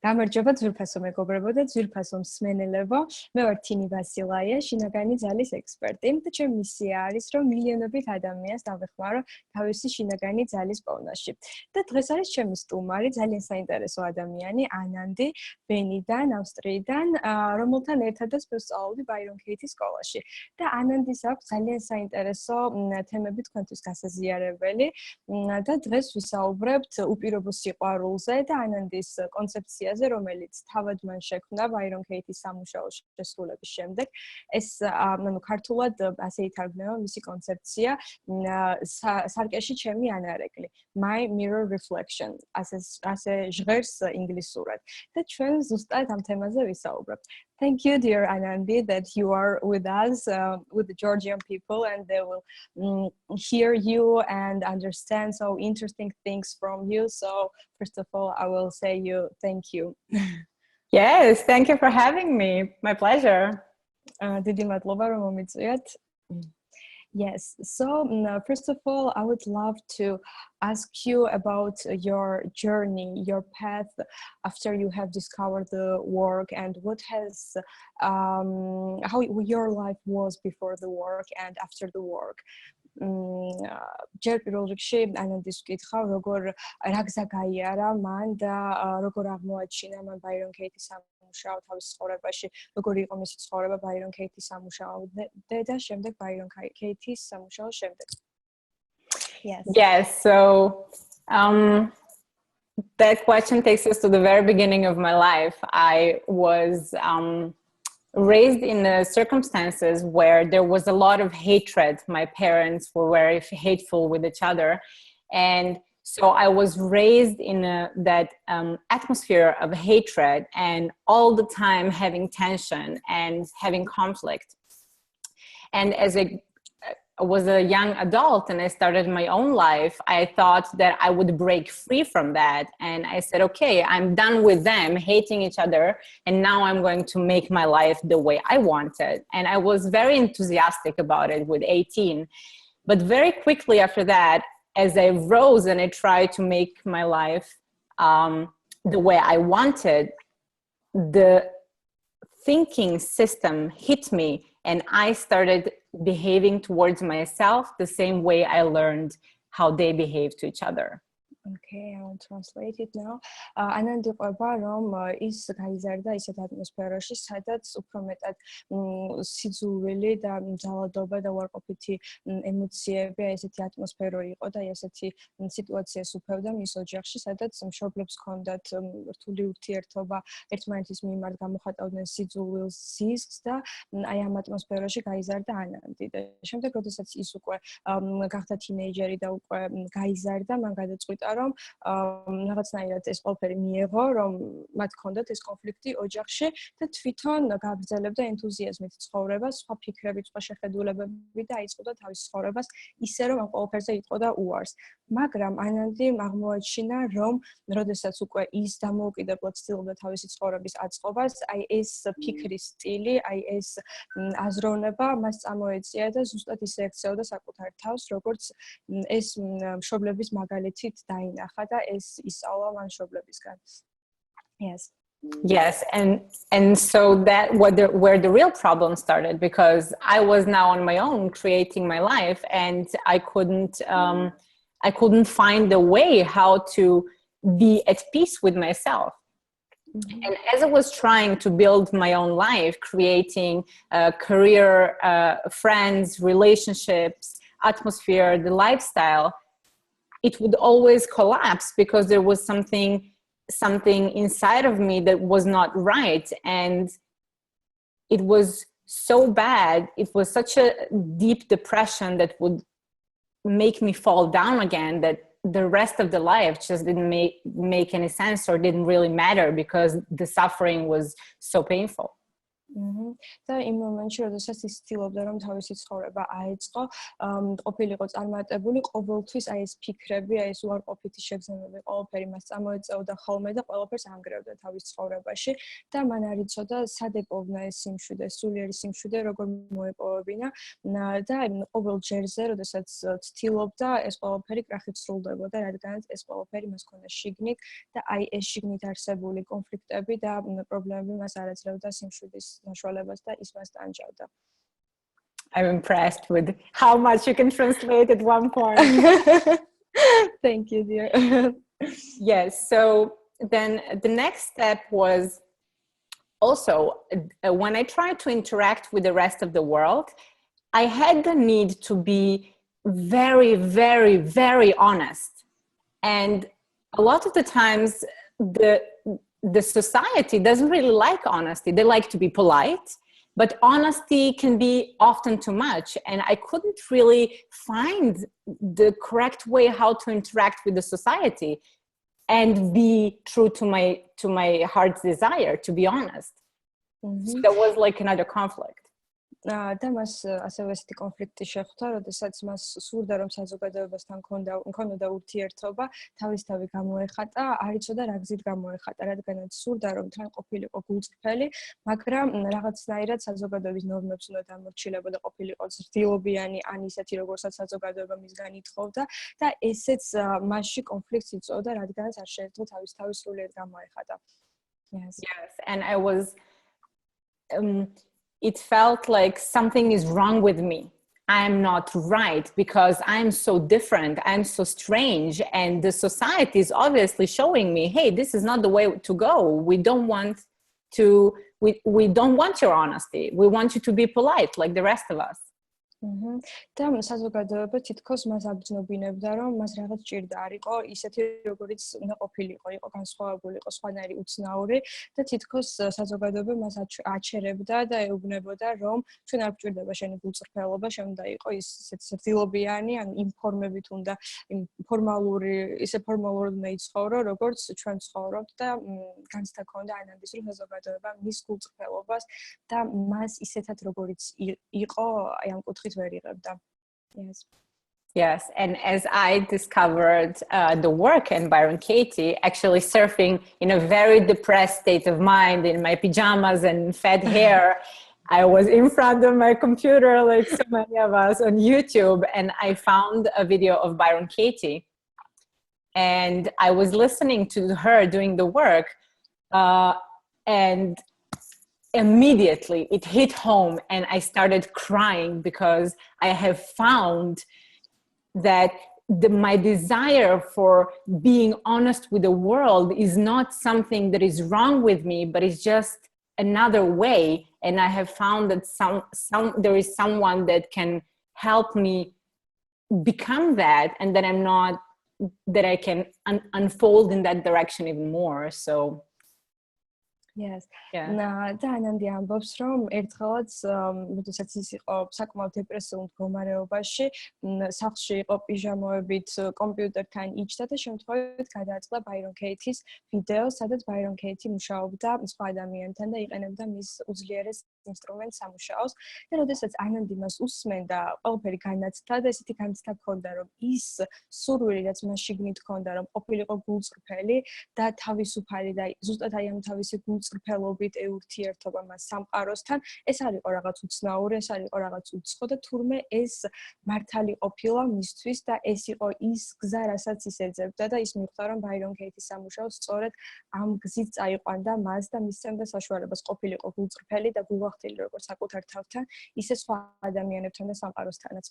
გამარჯობა ძვირფასო მეგობრებო და ძვირფასო მსმენელებო. მე ვარ თინი ვასილაია, შინაგანი ძალის ექსპერტი და ჩემი მისია არის, რომ მილიონობით ადამიანს დავეხმარო თავისი შინაგანი ძალის პოვნაში. და დღეს არის ჩემი სტუმარი, ძალიან საინტერესო ადამიანი, ანანდი, ბენიდან, ავსტრიიდან, რომელთან ერთადაც ვსწავლობდი ბაირონ-ქეითის სკოლაში. და ანანდის აქვს ძალიან საინტერესო თემები თქვენთვის გასაზიარებელი და დღეს ვისაუბრებთ უპირობო სიყვარულზე და ანანდის კონცეფციაზე, რომელიც თავად მან შექმნა ბაირონ-ქეითის სამუშაო შესრულების შემდეგ. ეს ქართულად ასე ითარგმნება მისი კონცეფცია სარკეში ჩემი ანარეკლი. My mirror reflection. ასე ჟღერს ინგლისურად. და ჩვენ ზუსტად ამ თემაზე ვისაუბრებთ. Thank you, dear Anandi, that you are with us, with the Georgian people, and they will hear you and understand so interesting things from you. So, first of all, I will say you thank you. Yes, thank you for having me. My pleasure. დიდი მადლობა რომ მომიწვიათ. Yes, so first of all, I would love to ask you about your journey, your path after you have discovered the work and what has, how your life was before the work and after the work. ჯერ პირველ რიგში ანანდის ვკითხავ, როგორ რა გზა გაიარა მან და როგორ აღმოაჩინა მან ბაირონ-ქეითის სამუშაო თავის ცხოვრებაში, როგორი იყო მისი ცხოვრება ბაირონ-ქეითის სამუშაოდე და შემდეგ ბაირონ-ქეითის სამუშაოს შემდეგ. Yes, so that question takes us to the very beginning of my life. I was raised in circumstances where there was a lot of hatred. My parents were very hateful with each other. And so I was raised in that atmosphere of hatred and all the time having tension and having conflict. And as I was a young adult and I started my own life, I thought that I would break free from that. And I said, okay, I'm done with them hating each other. And now I'm going to make my life the way I wanted. And I was very enthusiastic about it with 18. But very quickly after that, as I rose and I tried to make my life the way I wanted, the thinking system hit me. And I started behaving towards myself the same way I learned how they behave to each other. Okay, I will translate it now. ანანდი ყვება, რომ ის გაიზარდა ისეთ ატმოსფეროში, სადაც უფრო მეტად სიძულვილი და ძალადობა და უარყოფითი ემოციები, ესეთი ატმოსფერო იყო და ესეთი სიტუაცია სუფევდა მის ოჯახში, სადაც მშობლებს ჰქონდათ რთული ურთიერთობა, ერთმანეთის მიმართ გამოხატავდნენ სიძულვილს, ზიზღს და აი ამ ატმოსფეროში გაიზარდა ანანდი. და შემდეგ, როდესაც ის უკვე გახდა თინეიჯერი და უკვე გაიზარდა, მან გადაწყვიტა რომ რაღაცნაირად ეს ყველაფერი მიეღო, რომ მათ ჰქონდათ ეს კონფლიქტი ოჯახში და თვითონ გაგრძელებდა ენთუზიაზმით ცხოვრებას, სხვა ფიქრებით, სხვა შეხედულებებით და აიწყოდა თავის ცხოვრებას ისე, რომ ამ ყველაფერზე იტყოდა უარს. მაგრამ ანანდიმ აღმოაჩინა, რომ როდესაც უკვე ის დამოუკიდებლად ცდილობდა თავისი ცხოვრების აწყობას, აი ეს ფიქრის სტილი, აი ეს აზროვნება მას წამოეწია და ზუსტად ისე ექცეოდა საკუთარ თავს, როგორც ეს მშობლების მაგალითით დაინახა და ეს ისწავლა მან მშობლებისგან. Yes. Yes, and so that where the real problem started, because I was now on my own creating my life and I couldn't find a way how to be at peace with myself. Mm-hmm. And as I was trying to build my own life, creating career, friends, relationships, atmosphere, the lifestyle, it would always collapse because there was something inside of me that was not right. And it was so bad. It was such a deep depression that would make me fall down again, that the rest of the life just didn't make any sense or didn't really matter because the suffering was so painful. და იმ მომენტში, როდესაც ის ცდილობდა, რომ თავისი ცხოვრება აეწყო, ყოფილიყო წარმატებული, ყოველთვის აი ეს ფიქრები, აი ეს უარყოფითი შეგრძნებები, ყველაფერი მას წამოეწეოდა ხოლმე და ყველაფერს ანგრევდა თავის ცხოვრებაში და მან არ იცოდა, სად ეპოვნა ეს სიმშვიდე, სულიერი სიმშვიდე, როგორ მოეპოვებინა და ყოველ ჯერზე, როდესაც ცდილობდა, ეს ყველაფერი კრახით სრულდებოდა, რადგანაც ეს ყველაფერი მას ჰქონდა შიგნით და აი ეს შიგნით არსებული კონფლიქტები და პრობლემები მას არ აძლევდა სიმშვიდის საშუალებას და ის მას ტანჯავდა. I'm impressed with how much you can translate at one point. Thank you, dear. Yes, so then the next step was also when I tried to interact with the rest of the world, I had the need to be very, very, very honest. And a lot of the times the society doesn't really like honesty. They like to be polite, but honesty can be often too much. And I couldn't really find the correct way how to interact with the society and be true to my heart's desire, to be honest. So that was like another conflict. და მას ასევე ესეთი კონფლიქტი შეხვდა, როდესაც მას სურდა, რომ საზოგადოებასთან ჰქონოდა ურთიერთობა, თავისთავი გამოეხატა, არ იცოდა რა გზით გამოეხატა, რადგანაც სურდა, რომ თან ყოფილიყო გულწრფელი, მაგრამ რაღაცნაირად საზოგადოების ნორმებს უნდა დამორჩილებოდა, ყოფილიყო ზრდილობიანი, ან ისეთი, როგორცაც საზოგადოება მისგან ითხოვდა და ესეც მასში კონფლიქტს იწვევდა, რადგანაც არ შეეძლო თავისთავი სრულიად გამოეხატა. Yes, and I was it felt like something is wrong with me. I'm not right because I'm so different. I'm so strange. And the society is obviously showing me, hey, this is not the way to go. We don't want your honesty. We want you to be polite like the rest of us. და საზოგადოება თითქოს მას აბრძნობინებდა, რომ მას რაღაც ჭირდა არ იყო ისეთი, როგორიც უნდა ყოფილიყო, იყო განსხვავებული, იყო სხვანაირი უცნაური და თითქოს საზოგადოება მას აჩერებდა და ეუბნებოდა, რომ ჩვენ არ გვჭირდება შენი გულწრფელობა, შენ უნდა იყო ისეთი ზრდილობიანი, ან იმ ფორმებით უნდა, იმ ფორმალურად უნდა იცხოვრო, როგორც ჩვენ ცხოვრობთ და განცდა ქონდა ანანდის, რომ საზოგადოება მის გულწრფელობას და მას ისეთად, როგორიც იყო, აი ამ კუთხით Yes, and as I discovered the work in Byron Katie, actually surfing in a very depressed state of mind in my pajamas and fed hair, I was in front of my computer like so many of us on YouTube, and I found a video of Byron Katie, and I was listening to her doing the work, and immediately it hit home and I started crying because I have found that my desire for being honest with the world is not something that is wrong with me, but it's just another way. And I have found that there is someone that can help me become that, and that I can unfold in that direction even more. So Yes. და ანანდი ამბობს, რომ ერთხელაც, როდესაც ის იყო საკმაოდ დეპრესიულ მდგომარეობაში, სახლში იყო პიჟამოებით, კომპიუტერთან იჯდა და შემთხვევით გადააწყდა Byron Katie-ის ვიდეო, სადაც Byron Katie მუშაობდა სხვა ადამიანთან და იყენებდა მის უძლიერეს ინსტრუმენტს სამუშაოს. და როდესაც ანანდი მას უსმენდა, ყველაფერი განაცდა და ესეთი განცდა ჰქონდა, რომ ის სურვილი, რაც მას შიგნით ჰქონდა, რომ ყოფილიყო გულწრფელი და თავისუფალი და ზუსტად აი ამ თავისი გულწრფელობით ეურთიერთობა მას სამყაროსთან, ეს არ იყო რაღაც უცნაური, ეს არ იყო რაღაც უცხო და თურმე ეს მართალი ყოფილა მისთვის და ეს იყო ის გზა, რასაც ის ეძებდა და ის მიხვდა, რომ Byron Katie-ის სამუშაოს სწორედ ამ გზით წაიყვანდა მას და მისცემდა საშუალებას ყოფილიყო გულწრფელი და გულახდილი როგორც საკუთარ თავთან, ისე სხვა ადამიანებთან და სამყაროსთანაც.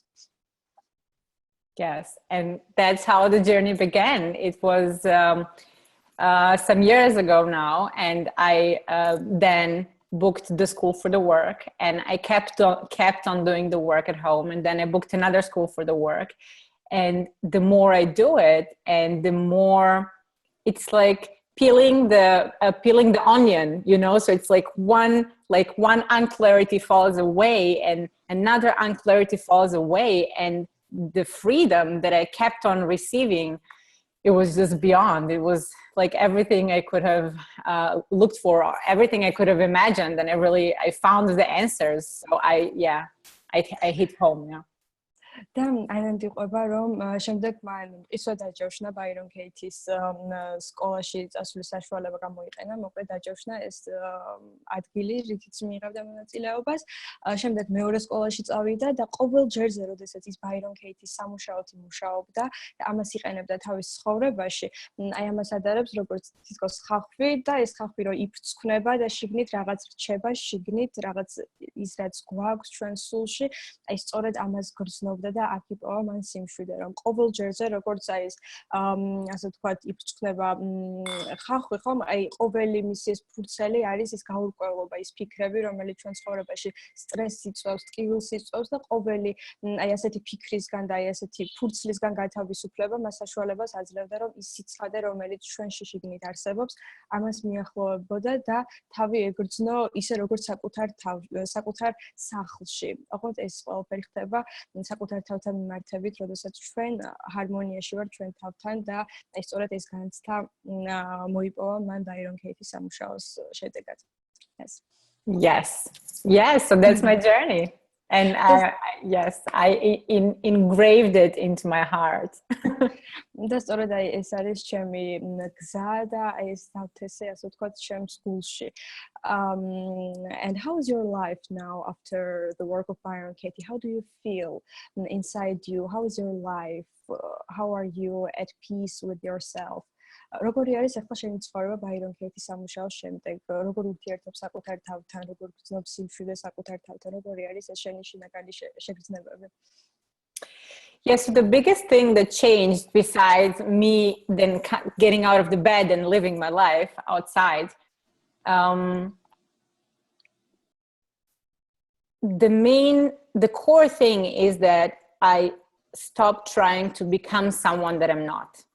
Yes, and that's how the journey began. It was some years ago now, and I then booked the school for the work, and I kept on doing the work at home, and then I booked another school for the work. And the more I do it, and the more it's like peeling the onion, you know. So it's like one unclarity falls away, and another unclarity falls away, and the freedom that I kept on receiving, it was just beyond. It was like everything I could have looked for, or everything I could have imagined, and I found the answers. So I hit home. Yeah. და აინანდი ყვება რომ შემდეგ მან ისო დაჯავშნა ბაირონ კეითის სკოლაში წასვლის საშუალება გამოიყენა, მოკლედ დაჯავშნა ეს ადგილი, რითიც მიიღებდა მონაწილეობას. შემდეგ მეორე სკოლაში წავიდა და ყოველ ჯერზე, როდესაც ის ბაირონ კეითის სამუშაოდ მუშაობდა და ამას იყენებდა თავის ცხოვრებაში, აი ამას ადარებს როგორც თითქოს ხახვი და ეს ხახვი რო იფრცხნება და შიგნით რაღაც რჩება, შიგნით რაღაც ის რაც გვაქვს ჩვენ სულში, აი სწორედ ამას გრძნობდა და აქ იპოვა მან სიმშვიდე, რომ ყოველ ჯერზე როგორც აი ეს ასე ვთქვათ იფრცხნება ხახვი, ხომ? აი ყოველი მისი ეს ფურცელი არის ის გაურკვევლობა, ის ფიქრები, რომელიც ჩვენ ცხოვრებაში სტრესს იწვევს, ტკივილს იწვევს და ყოველი აი ასეთი ფიქრისგან და აი ასეთი ფურცლისგან გათავისუფლება მას საშუალებას აძლევდა, რომ ის სიცხადე, რომელიც ჩვენში შიგნით არსებობს, ამას მიახლოვებოდა და თავი ეგრძნო ისე როგორც საკუთარ სახლში. ოღონდ ეს ყველაფერი ხდება საკუთარ თავთან მიმართებით, როდესაც ჩვენ ჰარმონიაში ვართ ჩვენ თავთან და აი სწორედ ეს განცდა მოიპოვა მან ბაირონ კეითის სამუშაოს შედეგად. Yes, so that's my journey. And I engraved it into my heart. და სწორედ აი ეს არის ჩემი გზა და აი ეს თავთესე, ასე ვთქვათ, ჩემს გულში. And how is your life now after the work of Byron Katie? How do you feel inside you? How is your life? How are you at peace with yourself? როგორი არის ახლა შენი ცხოვრება ბაირონ კეითის სამუშაოს შემდეგ? როგორ ურთიერთობ საკუთარ თავთან, როგორ გრძნობ სიმშვიდე საკუთარ თავთან, როგორი არის ეს შენი შინაგანი შეგრძნებები? Yes, so the biggest thing that changed besides me then getting out of the bed and living my life outside, the core thing is that I stopped trying to become someone that I'm not.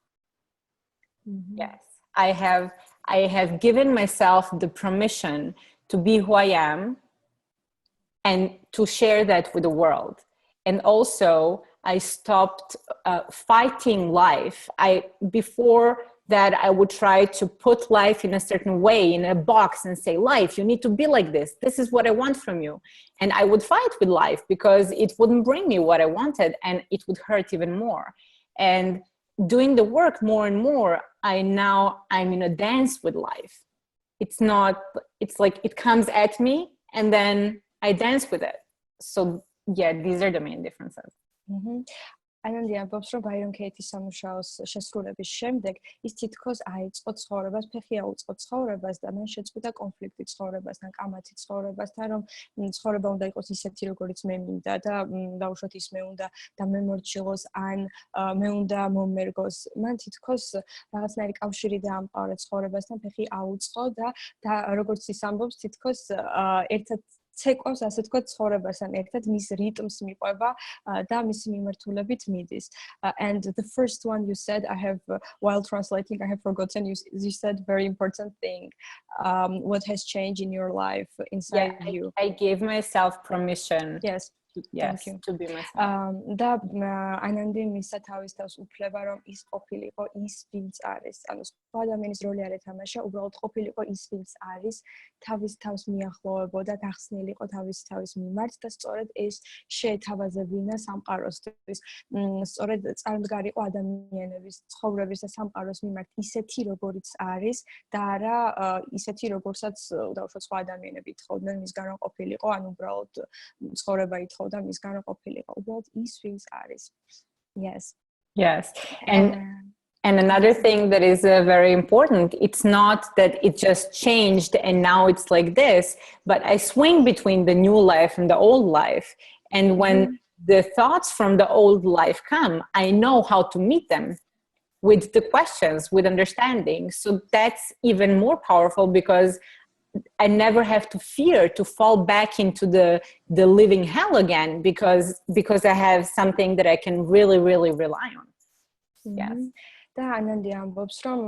Mm-hmm. Yes, I have given myself the permission to be who I am and to share that with the world. And also, I stopped fighting life. Before that, I would try to put life in a certain way, in a box, and say, life, you need to be like this. This is what I want from you. And I would fight with life because it wouldn't bring me what I wanted, and it would hurt even more. And doing the work more and more, I'm in a dance with life. It's like it comes at me, and then I dance with it. So yeah, these are the main differences. Mm-hmm. აინანდი ამბობს, რომ ბაირონ კეითის სამუშაოს შესრულების შემდეგ ის თითქოს აიწყო ცხოვრებას, ფეხი აუწყო ცხოვრებას და მან შეწყვიტა კონფლიქტი ცხოვრებასთან, კამათი ცხოვრებასთან, რომ ცხოვრება უნდა იყოს ისეთი, როგორიც მე მინდა და დაუშვათ ის მე უნდა და მე მორჩილოს, ან მე უნდა მომერგოს. მან თითქოს რაღაცნაირი კავშირი დაამყარა ცხოვრებასთან, ფეხი აუწყო და როგორც ის ამბობს, თითქოს ერთად ცეკვავს, ასე ვთქვათ, ცხოვრებასთან ერთად მის რიტმს მიყვება და მისი მიმართულებით მიდის. And the first one you said, while translating, I have forgotten, you said very important thing. What has changed in your life inside you? I gave myself permission. Yes. Yes, to be myself. და აინანდი მისცა თავის თავს უფლება, რომ ის ყოფილიყო ის, ვინც არის. ანუ სხვა ადამიანის როლი არ ეთამაშა, უბრალოდ ყოფილიყო ის, ვინც არის, თავის თავს მიახლოვებოდა, გახსნილიყო თავის მიმართ და სწორედ ეს შეეთავაზებინა სამყაროსთვის. სწორედ წარმდგარიყო ადამიანების ცხოვრების და სამყაროს მიმართ ისეთი, როგორიც არის და არა ისეთი, როგორცაც დაუშვათ სხვა ადამიანები ითხოვდნენ, მისგან რომ ყოფილიყო, ან უბრალოდ ცხოვრება ითხოვდა და მისგან ყოფილიყო, უბრალოდ ის, ვინც არის. Yes. And another thing that is very important, it's not that it just changed and now it's like this, but I swing between the new life and the old life. And when the thoughts from the old life come, I know how to meet them with the questions, with understanding. So that's even more powerful because I never have to fear to fall back into the living hell again because I have something that I can really, really rely on. Yes. და ანანდი ამბობს, რომ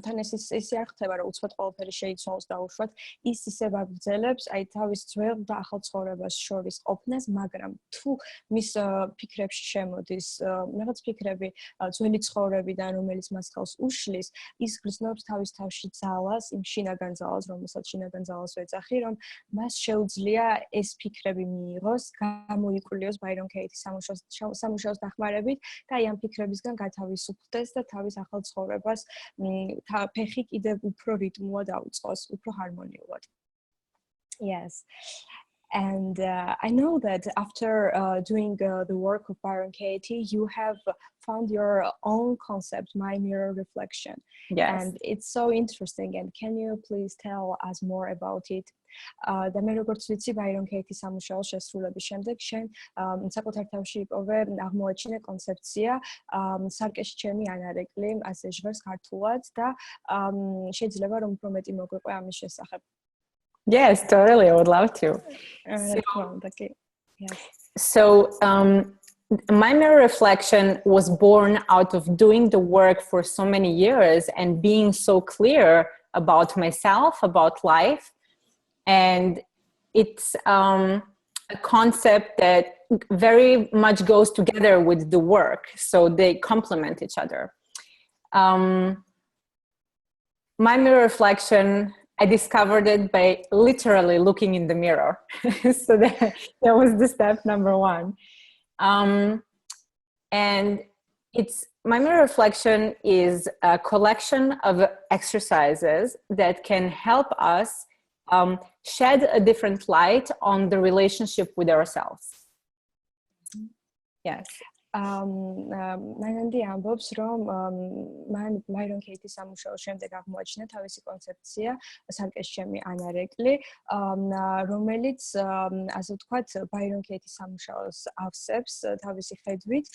თან ისე არ ხდება, რომ უცბად ყველაფერი შეიცვალოს და უშუალოდ ის ისევ აგრძელებს აი თავის ძველ და ახალ ცხოვრებას შორის ყოფნას, მაგრამ თუ მის ფიქრებში შემოდის რაღაც ფიქრები ძველი ცხოვრებიდან, რომელიც მას ხელს უშლის, ის გრძნობს თავის თავში ძალას, იმ შინაგან ძალას, რომელსაც შინაგან ძალას ვეძახი, რომ მას შეუძლია ეს ფიქრები მიიღოს, გამოიკვლიოს ბაირონ კეითის სამუშაოს დახმარებით და აი ამ ფიქრებისგან გათავისუფლდეს და თავის ახალ ცხოვრებას ფეხი კიდევ უფრო რიტმულად აუწყოს, უფრო ჰარმონიულად. Yes. And I know that after doing the work of Byron Katie, you have found your own concept, my mirror reflection. Yes. And it's so interesting. And can you please tell us more about it? და მე როგორც ვიცი, Byron Katie სამუშაოს შესრულების შემდეგ შენ საკუთარ თავში იპოვე აღმოაჩინე კონცეფცია სარკეში ჩემი ანარეკლი, ასე ჟღერს ქართულად და შეიძლება რომ უფრო მეტი მოგვიყვე ამის შესახებ. Yes, totally. I would love to. So, my mirror reflection was born out of doing the work for so many years and being so clear about myself, about life. And it's a concept that very much goes together with the work. So they complement each other. My mirror reflection, I discovered it by literally looking in the mirror. So that was the step number one. And my mirror reflection is a collection of exercises that can help us shed a different light on the relationship with ourselves. Yes. მანანდი ამბობს, რომ მან Byron Katie სამუშაოს შემდეგ აღმოაჩინა თავისი კონცეფცია სარკეში ჩემი ანარეკლი, რომელიც ასე ვთქვათ Byron Katie სამუშაოს ავსებს თავისი ხედვით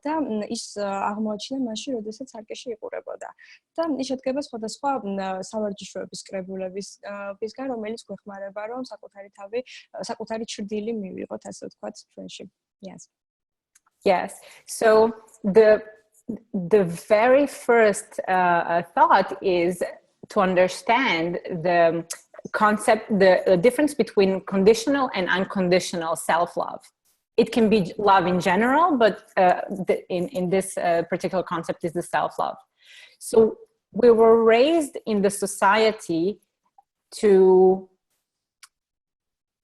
და ის აღმოაჩინა მაშინ, როდესაც სარკეში იყურებოდა. და ის შედგება სხვადასხვა სავარჯიშოების კრებულებისგან, რომელიც გვეხმარება, რომ საკუთარი ჩრდილი მივიღოთ, ასე ვთქვათ, ჩვენში. Yes. Yes. So the very first thought is to understand the concept, the difference between conditional and unconditional self-love. It can be love in general, but in this particular concept is the self-love. So we were raised in the society to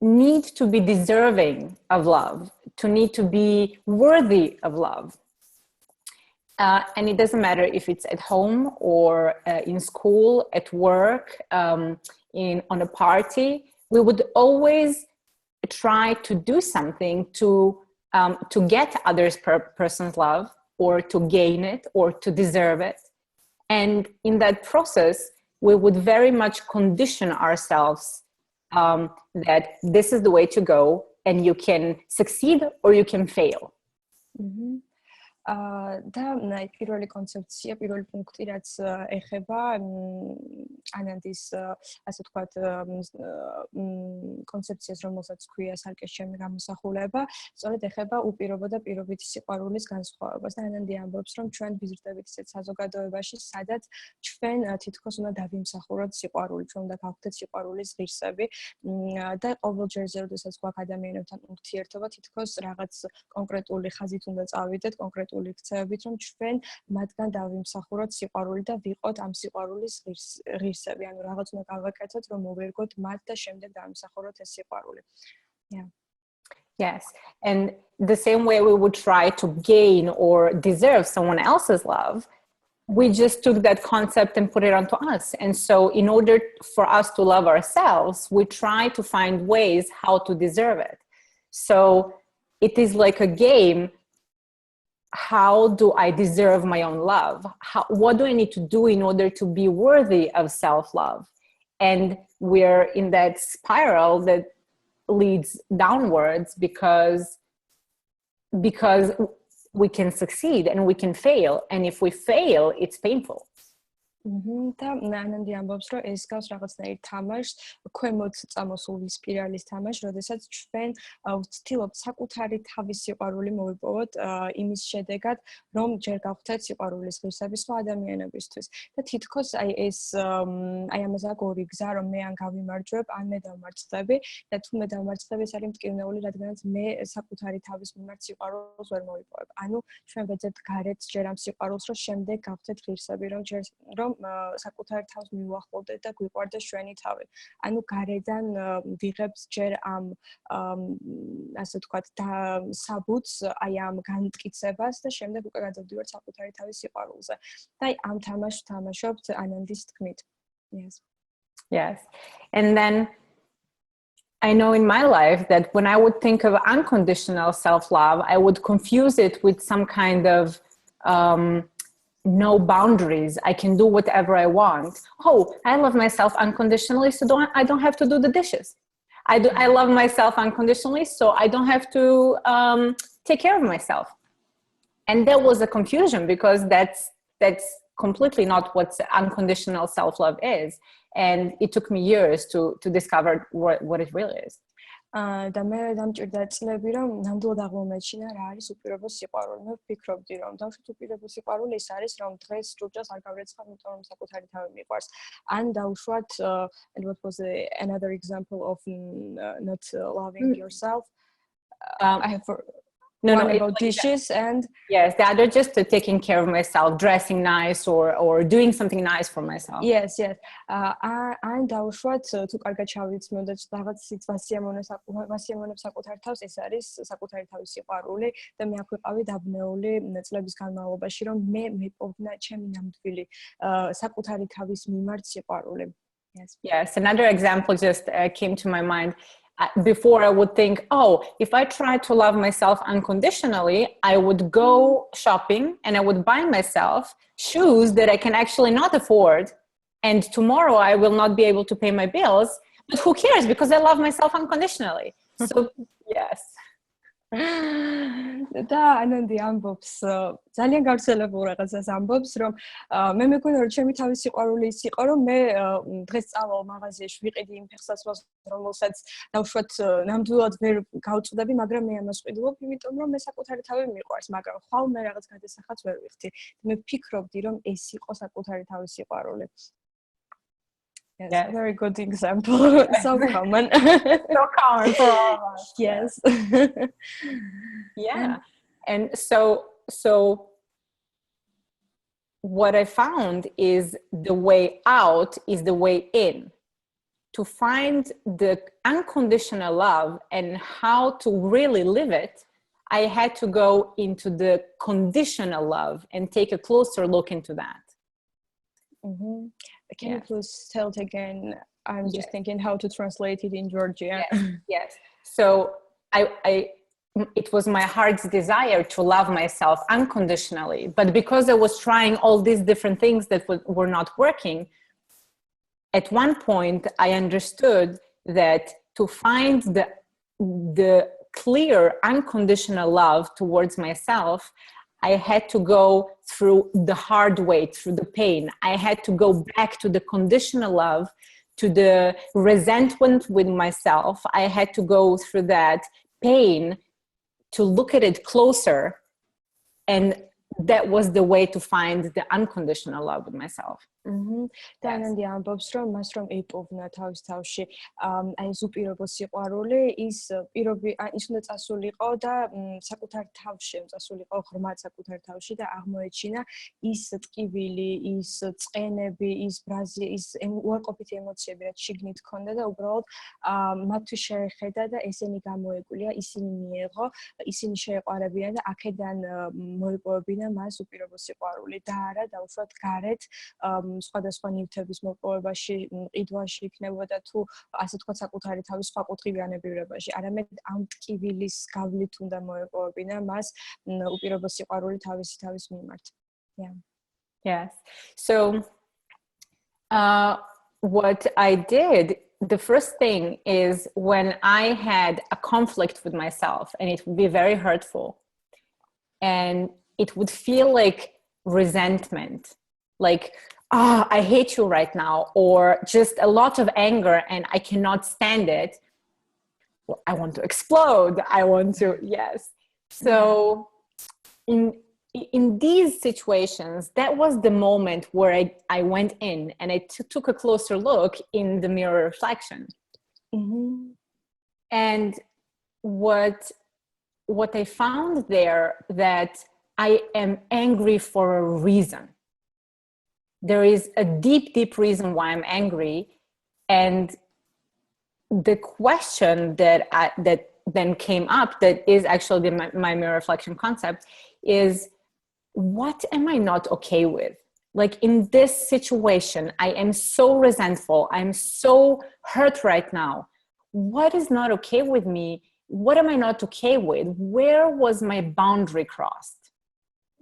need to be deserving of love, to need to be worthy of love. And it doesn't matter if it's at home or in school, at work, on a party. We would always try to do something to get others person's love or to gain it or to deserve it. And in that process, we would very much condition ourselves that this is the way to go and you can succeed or you can fail. და პირველი კონცეფცია, პირველი პუნქტი, რაც ეხება ანანდის, ასე ვთქვათ, კონცეფციას, რომელსაც ქვია სარკეში ჩემი გამოსახულება, სწორედ ეხება უპირობო და პირობითი სიყვარულის განსხვავებას. და ანანდი ამბობს, რომ ჩვენ ვიზრდებით ისეთ საზოგადოებაში, სადაც ჩვენ თითქოს უნდა დავიმსახუროთ სიყვარული, ჩვენ უნდა გავხდეთ სიყვარულის ღირსები და ყოველ ჯერზე, როდესაც გვაქვს ადამიანებთან ურთიერთობა, თითქოს რაღაც კონკრეტული ხაზით უნდა წავიდეთ, კონკრეტული იქცევით, რომ ჩვენ მათგან დავიმსახუროთ სიყვარული და ვიყოთ ამ სიყვარულის ღირსები. ანუ რაღაც უნდა გავაკეთოთ, რომ მოვერგოთ მათ და შემდეგ დავიმსახუროთ ეს სიყვარული. Yeah. Yes. And the same way we would try to gain or deserve someone else's love, we just took that concept and put it onto us. And so in order for us to love ourselves, we try to find ways how to deserve it. So it is like a game. How do I deserve my own love? What do I need to do in order to be worthy of self-love? And we're in that spiral that leads downwards because we can succeed and we can fail. And if we fail, it's painful. და ანანდი ამბობს, რომ ეს გავს რაღაცნაირ თამაშს, ქვემოთ წამოსული სპირალის თამაშს, როდესაც ჩვენ ვცდილობთ საკუთარი თავის სიყვარული მოვიპოვოთ იმის შედეგად, რომ ჯერ გავხდეთ სიყვარულის ღირსები სხვა ადამიანებისთვის. და თითქოს აი ეს აი ამაზე აქვს ორი გზა, რომ მე ან გავიმარჯვებ, ან მე დავმარცხდები და თუ მე დავმარცხდები, ეს არის მტკივნეული, რადგანაც მე საკუთარი თავის მიმართ სიყვარულს ვერ მოვიპოვებ. ანუ ჩვენ ვეძებთ გარეთ ჯერ ამ სიყვარულს, რომ შემდეგ გავხდეთ ღირსები, რომ საკუთარ თავს მივუახლოვდეთ და გვიყვარდეს ჩვენი თავი. ანუ გარედან ვიღებთ ჯერ ამ ასე ვთქვათ და საბუთს, აი ამ განმტკიცებას და შემდეგ უკვე გადავდივართ საკუთარი თავის სიყვარულზე. და აი ამ თამაშს ვთამაშობთ ანანდის თქმით. Yes. Yes. And then I know in my life that when I would think of unconditional self-love, I would confuse it with some kind of no boundaries. I can do whatever I want. Oh, I love myself unconditionally, so I don't have to do the dishes. I love myself unconditionally, so I don't have to take care of myself. And there was a confusion because that's completely not what unconditional self-love is. And it took me years to discover what it really is. და მე დამჭირდა წლები, რომ ნამდვილად აღმომეჩინა რა არის უპირობო სიყვარული. მე ვფიქრობდი, რომ დავუშვათ უპირობო სიყვარული ის არის, რომ დღეს ჭურჭელს არ გავრეცხავ, იმიტომ რომ საკუთარი თავი მიყვარს. ან დავუშვათ and what was another example of not loving yourself? I have No, about dishes and yes, the other just taking care of myself, dressing nice or doing something nice for myself. Yes. ან დავუშვათ თუ კარგად ჩავიცნო და რაღაც ვასიამოვნებ საკუთარ თავს, ეს არის საკუთარი თავის სიყვარული და მე აქ ვიყავი დაბნეული წლების განმავლობაში, რომ მე მიპოვნა ჩემი ნამდვილი საკუთარი თავის მიმართ სიყვარული. Yes, another example just came to my mind. Before I would think, oh, if I try to love myself unconditionally, I would go shopping and I would buy myself shoes that I can actually not afford. And tomorrow I will not be able to pay my bills. But who cares? Because I love myself unconditionally. So, yes. და ანანდი ამბობს ძალიან გავრცელებულ რაღაცას ამბობს, რომ მე მეგონა რომ ჩემი თავის სიყვარული ის იყო, რომ მე დღეს წავალ მაღაზიაში ვიყიდი იმ ფეხსაცმელს, რომელსაც დავუშვათ ნამდვილად ვერ გავწვდები, მაგრამ მე ამას ვყიდულობ, იმიტომ რომ მე საკუთარი თავი მიყვარს, მაგრამ ხვალ მე რაღაც გადასახადს ვერ ვიხდი. მე ვფიქრობდი, რომ ეს იყო საკუთარი თავის სიყვარული. Yes, very good example. So common. So common for all of us. Yes. Yeah. And so what I found is the way out is the way in. To find the unconditional love and how to really live it, I had to go into the conditional love and take a closer look into that. Mm-hmm. Can you please tell it again? I'm just thinking how to translate it in Georgian. Yes. So it was my heart's desire to love myself unconditionally, but because I was trying all these different things that were not working, at one point I understood that to find the clear unconditional love towards myself, I had to go through the hard way, through the pain. I had to go back to the conditional love, to the resentment with myself. I had to go through that pain to look at it closer. And that was the way to find the unconditional love with myself. და ანანდი ამბობს, რომ მას რომ ეპოვნა თავის თავში აი ეს უპირობო სიყვარული, ის უნდა წასულიყო და საკუთარ თავში წასულიყო ღრმად საკუთარ თავში და აღმოეჩინა ის ტკივილი, ის წყენები, ის ბრაზი, ის უარყოფითი ემოციები, რაც შიგნით ჰქონდა და უბრალოდ მათთვის შეეხედა და ესენი გამოეკვლია, ისინი მიეღო, ისინი შეეყვარებიან და აქედან მოიპოვებინა მას უპირობო სიყვარული და არა დაუშვათ გარეთ სხვადასხვა ნივთების მოპოვებაში, ყიდვაში იქნებოდა თუ ასე თქვა საკუთარი თავის სხვა კუთხეებიანებირებაში. არამედ ამ ტკივილის გავლით უნდა მოეპოვებინა მას უპირობო სიყვარული თავის მიმართ. Yeah. Yes. So what I did, the first thing is when I had a conflict with myself, and it would be very hurtful, and it would feel like resentment. Like I hate you right now, or just a lot of anger and I cannot stand it. Well, I want to explode. I want to, yes. So in these situations, that was the moment where I went in and I took a closer look in the mirror reflection. Mm-hmm. And what I found there, that I am angry for a reason. There is a deep, deep reason why I'm angry. And the question that then came up, that is actually my mirror reflection concept, is what am I not okay with? Like in this situation, I am so resentful. I'm so hurt right now. What is not okay with me? What am I not okay with? Where was my boundary crossed?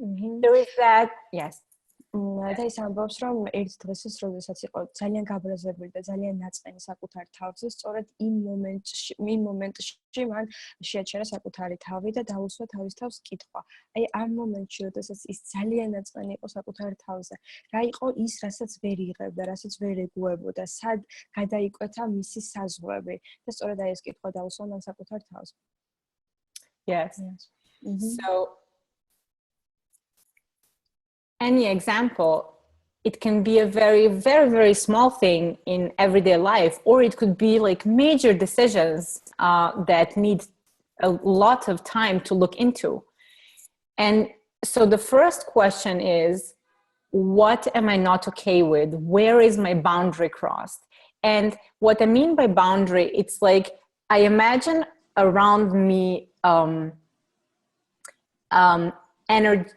Mm-hmm. There is that, yes. და ის ამბობს, რომ ერთ დღეს ის როდესაც იყო ძალიან გაბრაზებული და ძალიან ნაწყენი საკუთარ თავზე, სწორედ იმ მომენტში მან შეაჩერა საკუთარი თავი და დაუსვა თავის თავს კითხვა. აი ამ მომენტში, როდესაც ის ძალიან ნაწყენი იყო საკუთარ თავზე, რა იყო ის, რასაც ვერ იღებდა, რასაც ვერ ეგუებოდა, სად გადაიკვეთა მისი საზღვრები და სწორედ აი ეს კითხვა დაუსვა მან საკუთარ თავს. Yes. Mm-hmm. So any example, it can be a very, very, very small thing in everyday life, or it could be like major decisions that need a lot of time to look into. And so the first question is, what am I not okay with? Where is my boundary crossed? And what I mean by boundary, it's like I imagine around me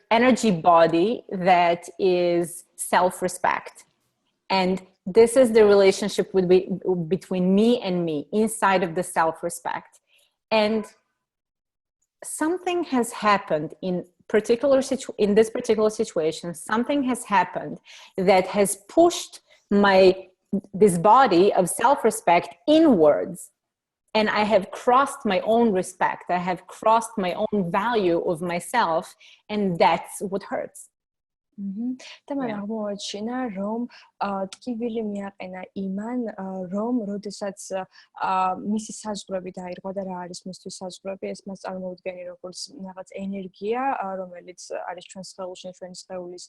energy body that is self-respect. And this is the relationship between me and me, inside of the self-respect. And something has happened in this particular situation, something has happened that has pushed this body of self-respect inwards. And I have crossed my own respect. I have crossed my own value of myself. And that's what hurts. და მან აღმოაჩინა, რომ ტკივილი მიაყენა იმან, რომ როდესაც მისი საზღვრები დაირღვა და რა არის მისთვის საზღვრები, ეს მას წარმოუდგენი როგორც რაღაც ენერგია, რომელიც არის ჩვენს სხეულში, ჩვენი სხეულის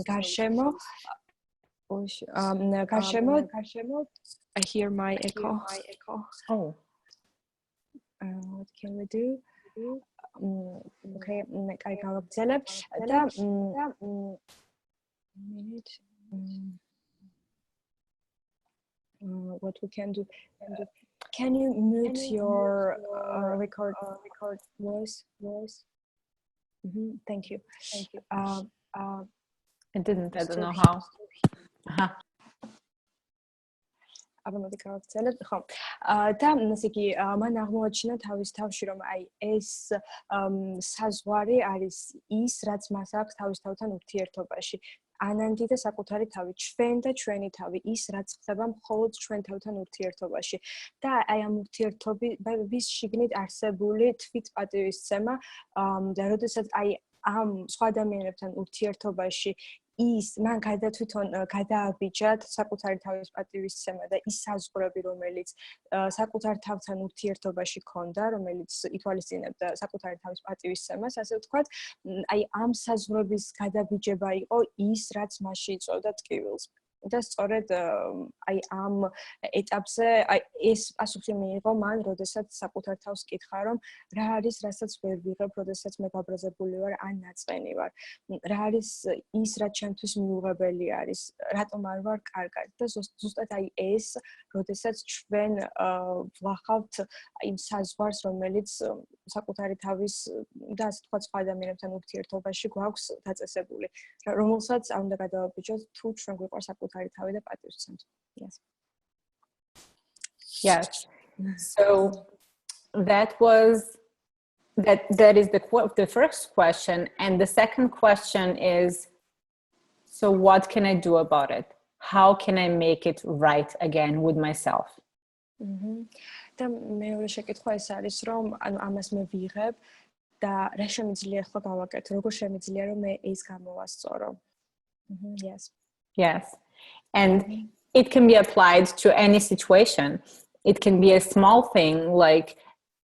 გარშემო. I hear my echo. Oh. What can we do? Okay, I გავაგრძელებ და what we can do? Can you mute your record voice? Thank you. It didn't. I don't know how. აბა მოდი გავაგრძელებ. ხო. და ასე იგი მან აღმოაჩინა თავის თავში, რომ აი ეს საზღვარი არის ის, რაც მას აქვს თავის თავთან ურთიერთობაში. ანანდი და საკუთარი თავი, ჩვენ და ჩვენი თავი, ის რაც ხდება მხოლოდ ჩვენ თავთან ურთიერთობაში. და აი ამ ურთიერთობის შიგნით არსებული თვითპატივისცემა და როდესაც აი ამ სხვა ადამიანებთან ურთიერთობაში ის მან თვითონ გადააბიჯა საკუთარი თავის პატივისცემა და ის საზღვრები, რომელიც საკუთარ თავთან ურთიერთობაში ქონდა, რომელიც ითვალისწინებდა საკუთარი თავის პატივისცემას, ასე ვთქვათ, აი ამ საზღვრების გადაბიჯება იყო ის, რაც მასში იწვევდა ტკივილს. და სწორედ აი ამ ეტაპზე აი ეს პასუხი მიიღო მან, როდესაც საკუთარ თავს კითხა, რომ რა არის, რასაც ვერ ვიღებ, როდესაც მე გაბრაზებული ვარ ან ნაწყენი ვარ. რა არის ის, რაც ჩემთვის მიუღებელი არის, რატომ არ ვარ კარგად. და ზუსტად აი ეს, როდესაც ჩვენ ვლახავთ იმ საზღვარს, რომელიც საკუთარი თავის და ასე თქვა სხვა ადამიანებთან ურთიერთობაში გვაქვს დაწესებული, რომელსაც არ უნდა გადავაბიჯოთ თუ ჩვენ გვიყვარს საკუთარი თავი და პატივისცემთ. Yes. Yes. So that is the first question, and the second question is, so what can I do about it? How can I make it right again with myself? და მეორე შეკითხვა ეს არის, რომ ანუ ამას მე ვიღებ და რა შემიძლია ახლა გავაკეთო, როგორ შემიძლია რომ მე ეს გამოვასწორო. Yes. Yes. And it can be applied to any situation. It can be a small thing, like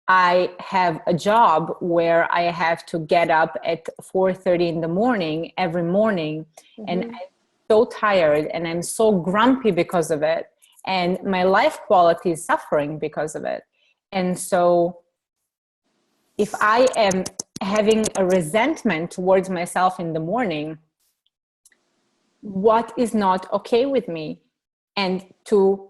I have a job where I have to get up at 4:30 in the morning every morning, and I'm so tired and I'm so grumpy because of it, and my life quality is suffering because of it. And so if I am having a resentment towards myself in the morning, what is not okay with me? And to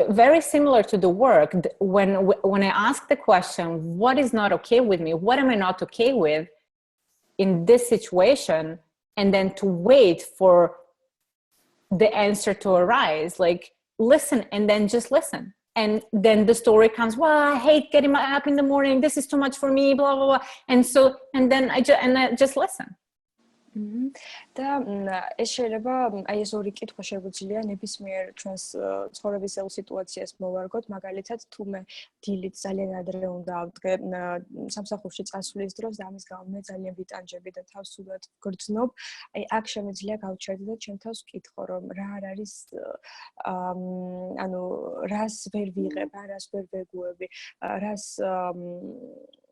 very similar to the work, when I ask the question, what is not okay with me? What am I not okay with in this situation? And then to wait for the answer to arise, like listen, and then just listen. And then the story comes, well, I hate getting up in the morning. This is too much for me, blah, blah, blah. And then I just listen. და ეს შეიძლება აი ეს ორი კითხვა შეგვიძლია ნებისმიერ ჩვენს ცხოვრებისეულ სიტუაციას მოვარგოთ, მაგალითად თუ მე დილით ძალიან ადრე უნდა ავდგე სამსახურში წასვლის დროს და ამის გამო მე ძალიან ვიტანჯები და თავს სულად გრძნობ, აი აქ შემიძლია გავჩერდე და ჩემ თავს ვკითხო, რომ რა არ არის ანუ რას ვერ ვიღებ, რას ვერ ვეგუები, რას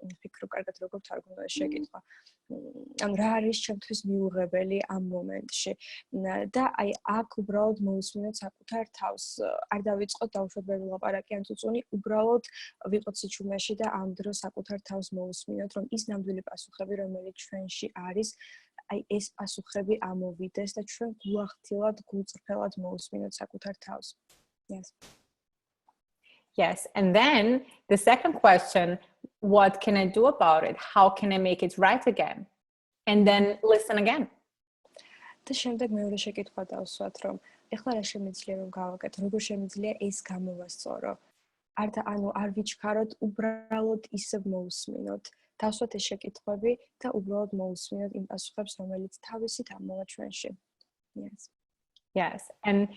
ვფიქრობ კარგად როგორ თარგმნა ეს შეკითხვა. ან რა არის ჩემთვის მიუღებელი ამ მომენტში და აი აქ უბრალოდ მოусმინოთ საკუთარ თავს არ დავიწყოთ დავუშვათ ვერ ვილაპარაკი ან წუწუნი უბრალოდ ვიყოთ სიჩუმეში და ამ დროს საკუთარ თავს მოусმინოთ რომ ის ნამდვილი პასუხები რომელიც ჩვენში არის აი ეს პასუხები ამოვიდეს და ჩვენ გულახდილად გულწრფელად მოусმინოთ საკუთარ თავს. Yes, and then the second question, what can I do about it? How can I make it right again? And then listen again. და შემდეგ მეორე შეკითხვა დავსვათ, რომ ეხლა რა შემიძლია რომ გავაკეთო, როგორ შემიძლია ეს გამოვასწორო? ანუ არ ვიჩქაროთ, უბრალოდ ისევ მოусმინოთ. დავსვათ ეს შეკითხვები და უბრალოდ მოусმინოთ იმ პასუხებს, რომელიც თავისით ამოვა ჩვენში. Yes, and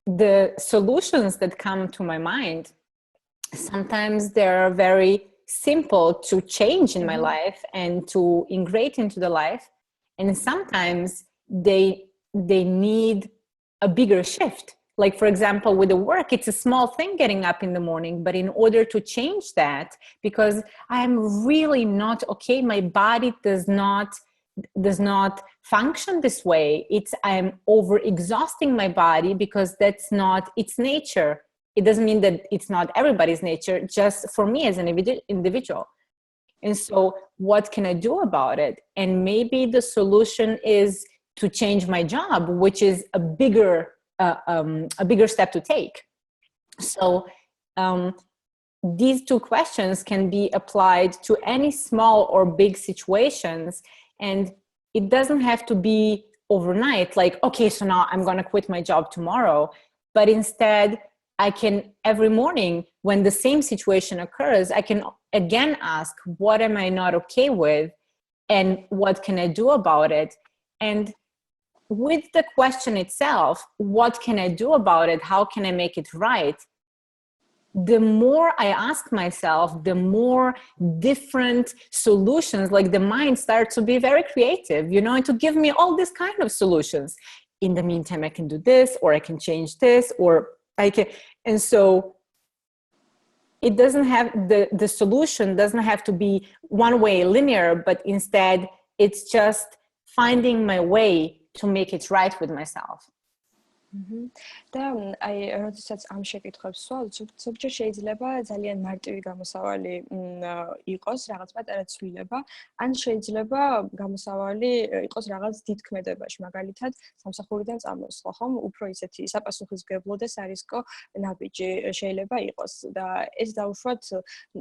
the solutions that come to my mind, sometimes they're very simple to change in my life and to integrate into the life. And sometimes they need a bigger shift. Like, for example, with the work, it's a small thing getting up in the morning, but in order to change that, because I'm really not okay, my body does not function this way. I'm over exhausting my body because that's not its nature. It doesn't mean that it's not everybody's nature, just for me as an individual. And so what can I do about it? And maybe the solution is to change my job, which is a bigger step to take. So these two questions can be applied to any small or big situations. And it doesn't have to be overnight, like, okay, so now I'm going to quit my job tomorrow. But instead, I can, every morning, when the same situation occurs, I can again ask, what am I not okay with? And what can I do about it? And with the question itself, what can I do about it? How can I make it right? The more I ask myself, the more different solutions, like the mind starts to be very creative, and to give me all this kind of solutions. In the meantime, I can do this, or I can change this, or I can. And so it doesn't have, the solution doesn't have to be one way linear, but instead it's just finding my way to make it right with myself. და აი როდესაც ამ შეკითხვებს ვსვამ, ზოგჯერ შეიძლება ძალიან მარტივი გამოსავალი იყოს, რაღაც პატარა ცვლილება, ან შეიძლება გამოსავალი იყოს რაღაც დიდქმედებაში, მაგალითად, სამსახურიდან წამოსვლა, ხომ? უფრო ისეთი საპასუხისმგებლო და სარისკო ნაბიჯი შეიძლება იყოს და ეს დაუშვათ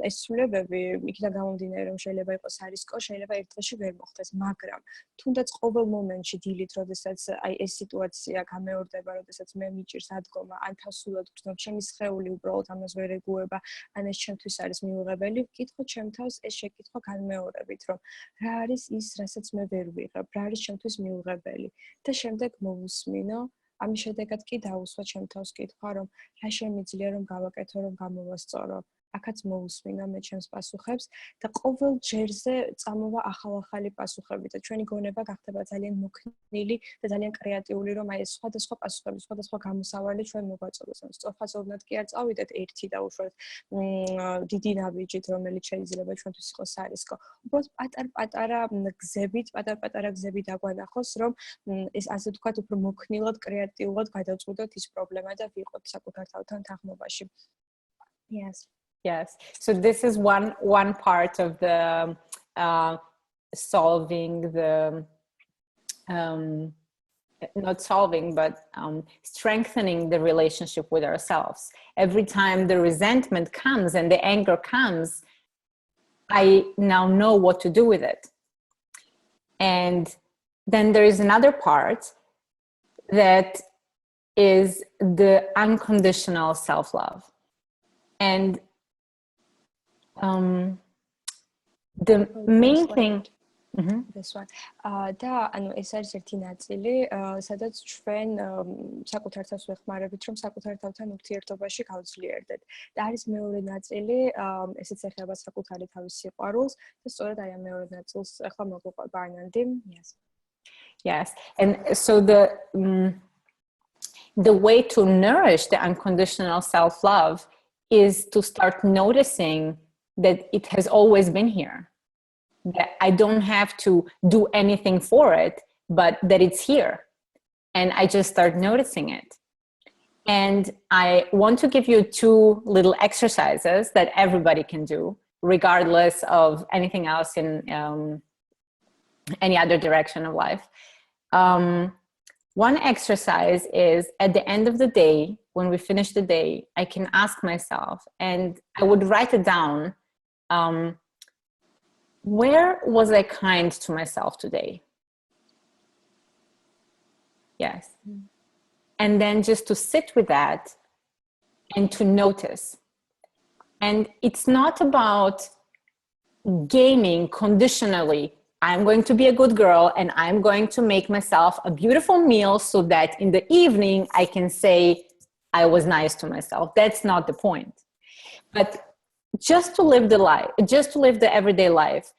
ეს ცვლილებები იქიდან გამომდინარე, რომ შეიძლება იყოს სარისკო, შეიძლება ერთ დღეში ვერ მოხდეს, მაგრამ თუნდაც ყოველ მომენტში დილით, როდესაც აი ეს სიტუაცია გამეორდება, როდესაც მე მიჭირს ადგომა, ან თავს სულად გრძნობ, ჩემი სხეული უბრალოდ ამას ვერ ეგუება, ან ეს ჩემთვის არის მიუღებელი, ვკითხოთ ჩემ თავს ეს შეკითხვა განმეორებით, რომ რა არის ის, რასაც მე ვერ ვიღებ, რა არის ჩემთვის მიუღებელი და შემდეგ მოვუსმინო, ამის შედეგად კი დავუსვა ჩემ თავს კითხვა, რომ რა შემიძლია რომ გავაკეთო, რომ გამოვასწორო. აქაც მოусმინა მე ჩემს პასუხებს და ყოველ ჯერზე წამოვა ახალ-ახალი პასუხები და ჩვენი გონება გახდება ძალიან მოქნილი და ძალიან კრეატიული, რომ აი ეს სხვადასხვა პასუხები, სხვადასხვა გამოსავალი ჩვენ მოგვაწოდოს. ან სწორხაზოვნად კი არ წავიდეთ ერთი და უშუალოდ დიდი ნაბიჯით, რომელიც შეიძლება ჩვენთვის იყოს არისკო. უბრალოდ პატარ-პატარა გზებით, პატარ-პატარა გზებით აგვანახოს, რომ ეს ასე ვთქვათ, უფრო მოქნილად, კრეატიულად გადავწყვიტოთ ის პრობლემა და ვიყოთ საკუთარ თავთან თანხმობაში. Yes. Yes. So this is one part of the solving the not solving, but strengthening the relationship with ourselves. Every time the resentment comes and the anger comes, I now know what to do with it. And then there is another part that is the unconditional self-love. And the main thing this one და ანუ ეს არის ერთი ნაწილი სადაც ჩვენ საკუთარ თავს ვეხმარებით რომ საკუთარ თავთან ურთიერთობაში გავძლიერდეთ და არის მეორე ნაწილი ესეც ეხება საკუთარი თავის სიყვარულს და სწორედ აი ამ მეორე ნაწილს ახლა მოგვიყვება ანანდი. Yes, and so the way to nourish the unconditional self-love is to start noticing that it has always been here. That I don't have to do anything for it, but that it's here. And I just start noticing it. And I want to give you two little exercises that everybody can do, regardless of anything else in any other direction of life. One exercise is at the end of the day, when we finish the day, I can ask myself, and I would write it down, where was I kind to myself today? Yes. And then just to sit with that and to notice. And it's not about gaming conditionally. I'm going to be a good girl and I'm going to make myself a beautiful meal so that in the evening I can say I was nice to myself. That's not the point. But just to live the life, just to live the everyday life,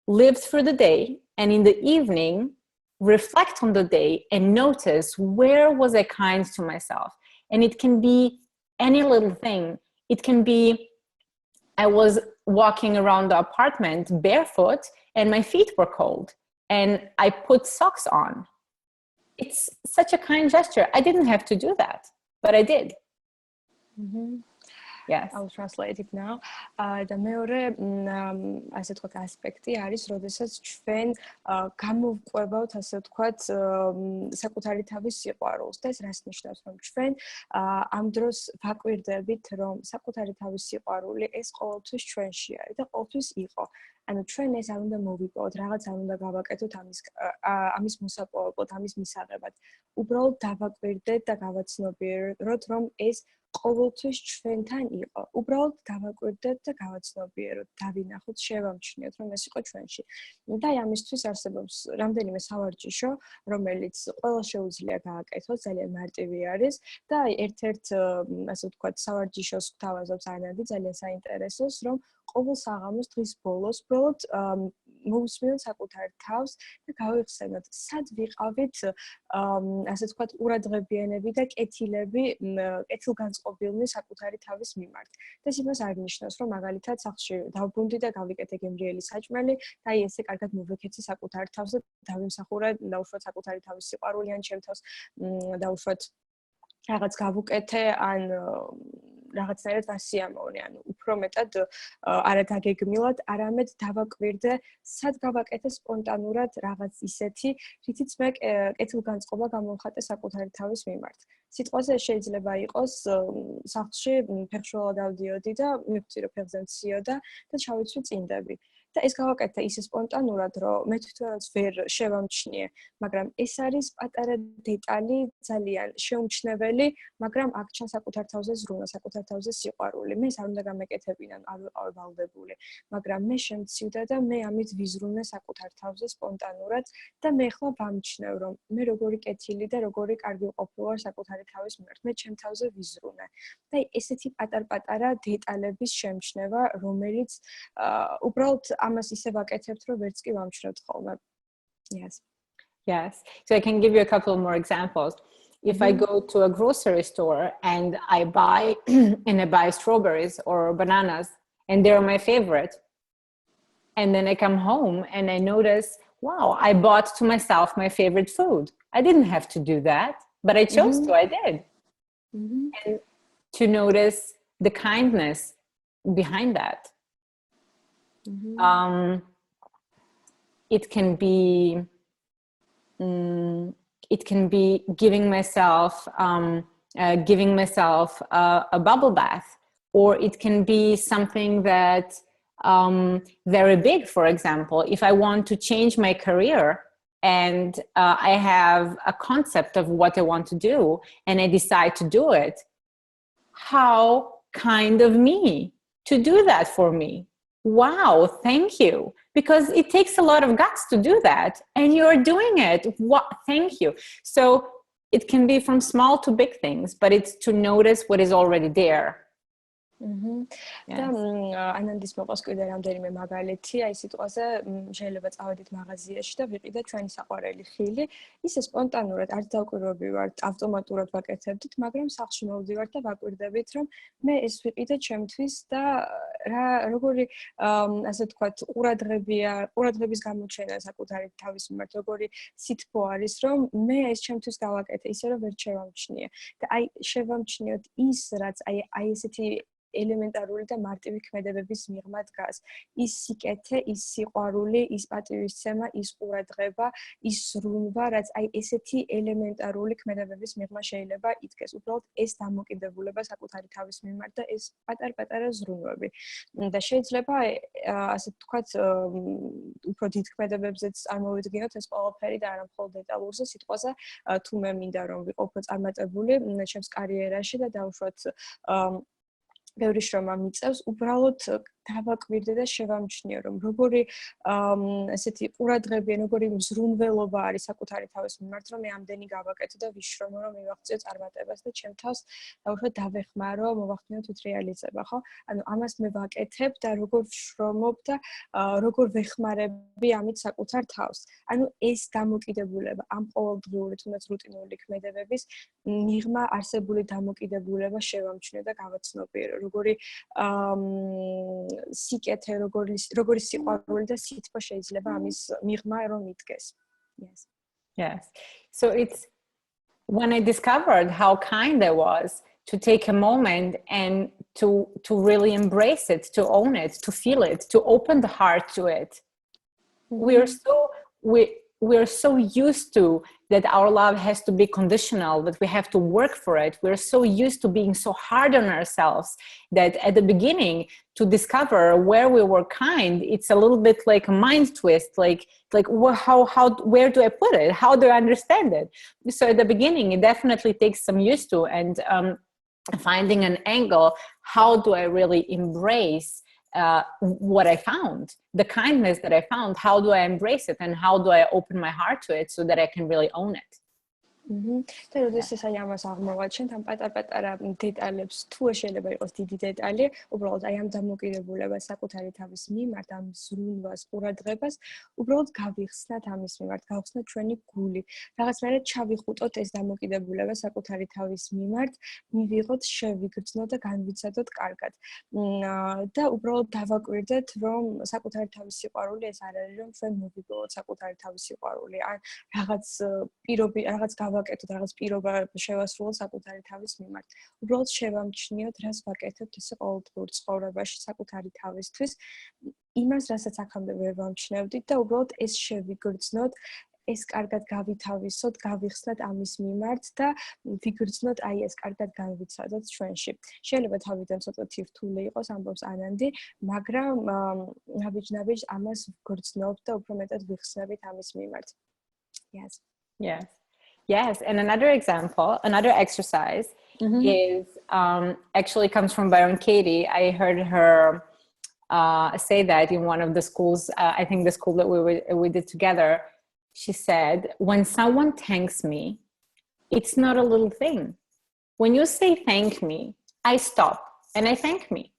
live through the day, and in the evening, reflect on the day and notice where was I kind to myself. And it can be any little thing. It can be I was walking around the apartment barefoot and my feet were cold and I put socks on. It's such a kind gesture. I didn't have to do that, but I did. Yes. I'll translate it now. და მეორე ასე ვთქვათ ასპექტი არის, როდესაც ჩვენ გამოვყვებავთ ასე ვთქვათ საკუთარი თავის სიყვარულს. და ეს რას ნიშნავს, რომ ჩვენ ამ დროს ვაკვირდებით, რომ საკუთარი თავის სიყვარული ეს ყოველთვის ჩვენში არის და ყოველთვის იყო. ანუ ჩვენ ეს არ უნდა მოვიპოვოთ, რაღაც არ უნდა გავაკეთოთ ამის მოსაპოვებლად, ამის მისაღებად. უბრალოდ დავაკვირდეთ და გავაცნობიეროთ, რომ ეს ყოველთვის ჩვენთან იყო. უბრალოდ გავაკვირდეთ და გავაცნობიეროთ, დავინახოთ, შევამჩნიოთ, რომ ეს იყო ჩვენში. და ამისთვის არსებობს რამდენიმე სავარჯიშო, რომელიც ყველა შეუძლია გააკეთოს, ძალიან მარტივი არის და ერთ-ერთ ასე ვთქვათ სავარჯიშოს გვთავაზობს ანანდი, ძალიან საინტერესოს, რომ ყოველ საღამოს დღის ბოლოს უბრალოდ მოусმინოთ საკუთარ თავს და გავიხსენოთ, სად ვიყავით ასე ვთქვათ ყურადღებიანები და კეთილები, კეთილგანწყობილნი საკუთარი თავის მიმართ. და ეს იმას არ ნიშნავს, რომ მაგალითად სახლში დავბრუნდი და გავიკეთე გემრიელი საჭმელი და აი ესე კარგად მოვექცე საკუთარ თავს და დავიმსახურე დაუშვათ საკუთარი თავის სიყვარული ან ჩემ თავს დაუშვათ რაღაც გავუკეთე ან რაღაცნაირად ვასიამოვნე, ანუ უფრო მეტად არა დაგეგმილად, არამედ დავაკვირდე, სად გავაკეთე სპონტანურად რაღაც ისეთი, რითიც მე კეთილგანწყობა გამოვხატე საკუთარი თავის მიმართ. სიტყვაზე შეიძლება იყოს სახლში ფეხშველად დავდიოდი და მივხვდი, რომ ფეხზე მციოდა და ჩავიცვი წინდები. და ეს გავაკეთე ისე სპონტანურად, რომ მე თვითონაც ვერ შევამჩნიე, მაგრამ ეს არის პატარა დეტალი, ძალიან შეუმჩნეველი, მაგრამ აქ ჩანს საკუთარ თავზე ზრუნვა, საკუთარ თავზე სიყვარული. მე არ უნდა გამეკეთებინან, არ ვიყავი ვალდებული, მაგრამ მე შემცივდა და მე ამით ვიზრუნე საკუთარ თავზე სპონტანურად და მე ახლა ვამჩნევ, რომ მე როგორი კეთილი და როგორი კარგი ვყოფილვარ საკუთარი თავის მიმართ. მე ჩემ თავზე ვიზრუნე. და ესეთი პატარ-პატარა დეტალების შემჩნევა, რომელიც უბრალოდ ამას ისე ვაკეთებთ, რომ ვერც კი ვამჩნევთ ხოლმე. Yes. Yes. So I can give you a couple more examples. If I go to a grocery store and I buy strawberries or bananas and they're my favorite, and then I come home and I notice, wow, I bought to myself my favorite food. I didn't have to do that, but I chose to, I did. And to notice the kindness behind that. It can be giving myself a bubble bath, or it can be something that very big. For example, if I want to change my career and I have a concept of what I want to do and I decide to do it, how kind of me to do that for me. Wow, thank you. Because it takes a lot of guts to do that, and you're doing it. Thank you. So it can be from small to big things, but it's to notice what is already there. და ანანდის მოყავს კიდე რამდენიმე მაგალითი, აი სიტყვაზე შეიძლება წავედით მაღაზიაში და ვიყიდეთ ჩვენი საყვარელი ხილი, ისე სპონტანურად არც დავკვირვები ვართ, ავტომატურად ვაკეთებდით, მაგრამ სახლში მოვდივართ და ვაკვირდებით, რომ მე ეს ვიყიდე ჩემთვის და რა როგორი ასე ვთქვათ, ყურადღების გამოჩენა საკუთარი თავის მიმართ, როგორი სითბო არის, რომ მე ეს ჩემთვის გავაკეთე, ისე რომ ვერ შევამჩნიე. და აი შევამჩნიოთ ის, რაც აი ესეთი ელემენტარული და მარტივი ქმედებების მიღმა დგას. ის სიკეთე, ის სიყვარული, ის პატივისცემა, ის ყურადღება, ის ზრუნვა, რაც აი ესეთი ელემენტარული ქმედებების მიღმა შეიძლება იდგეს. უბრალოდ ეს დამოკიდებულება საკუთარი თავის მიმართ და ეს პატარ-პატარა ზრუნვები. და შეიძლება ასე ვთქვათ, უფრო დიდ ქმედებებზეც წარმოვიდგინოთ ეს ყველაფერი და არა მხოლოდ დეტალურზე სიტყვაზე, თუ მე მინდა რომ ვიყოფო წარმატებული ჩემს კარიერაში და დავუშვათ ბევრი შრომა მიწევს, უბრალოდ დავაკვირდე და შევამჩნიე, რომ როგორი ესეთი ყურადღებია, როგორი მზრუნველობა არის საკუთარი თავის მიმართ, რომ მე ამდენი გავაკეთო და ვიშრომო, რომ მივაღწიო წარმატებას და ჩემ თავს დავუშვათ დავეხმარო, მოვახდინო თვითრეალიზება, ხო? ანუ ამას მე ვაკეთებ და როგორ ვშრომობ და როგორ ვეხმარები ამით საკუთარ თავს. ანუ ეს დამოკიდებულება, ამ ყოველდღიური თუნდაც რუტინული ქმედებების მიღმა არსებული დამოკიდებულება შევამჩნიე და გავაცნობიერო, როგორი სიკეთე, როგორი სიყვარული და სითბო შეიძლება ამის მიღმა რომ იდგეს. Yes. Yes. So it's when I discovered how kind I was to take a moment and to really embrace it, to own it, to feel it, to open the heart to it. We're so used to that our love has to be conditional, that we have to work for it. We're so used to being so hard on ourselves that at the beginning to discover where we were kind, it's a little bit like a mind twist, like where do I put it? How do I understand it? So at the beginning, it definitely takes some used to and finding an angle. How do I really embrace what I found, the kindness that I found? How do I embrace it and how do I open my heart to it so that I can really own it? და როდესაც აი ამას აღმოვაჩენთ, ამ პატარ-პატარა დეტალებს, თუ შეიძლება იყოს დიდი დეტალი, უბრალოდ აი ამ დამოკიდებულებას საკუთარი თავის მიმართ, ამ ზრუნვას, ყურადღებას, უბრალოდ გავიხსნათ ამის მიმართ, გავხსნათ ჩვენი გული. რაღაცნაირად ჩავიხუტოთ ეს დამოკიდებულება საკუთარი თავის მიმართ, მივიღოთ, შევიგრძნოთ და განვიცადოთ კარგად. და უბრალოდ დავაკვირდეთ, რომ საკუთარი თავის სიყვარული ეს არ არის, რომ ჩვენ მოვიგოთ საკუთარი თავის სიყვარული, ან რაღაც გავაკეთოთ, რაღაც პირობა შევასრულოთ საკუთარი თავის მიმართ. უბრალოდ შევამჩნიოთ, რას ვაკეთებთ ესე ყოველდღიურ ცხოვრებაში საკუთარი თავისთვის, იმას, რასაც აქამდე ვერ ვამჩნევდით და უბრალოდ ეს შევიგრძნოთ, ეს კარგად გავითავისოთ, გავიხსნათ ამის მიმართ და ვიგრძნოთ აი ეს კარგად განვიცადოთ ჩვენში. შეიძლება თავიდან ცოტათი რთული იყოს, ამბობს ანანდი, მაგრამ ნაბიჯ-ნაბიჯ ამას ვგრძნობთ და უფრო მეტად ვიხსნებით ამის მიმართ. Yes. Yes. Yes, and another example, another exercise is actually comes from Byron Katie. I heard her say that in one of the schools, I think the school that we did together. She said, when someone thanks me, it's not a little thing. When you say thank me, I stop and I thank me.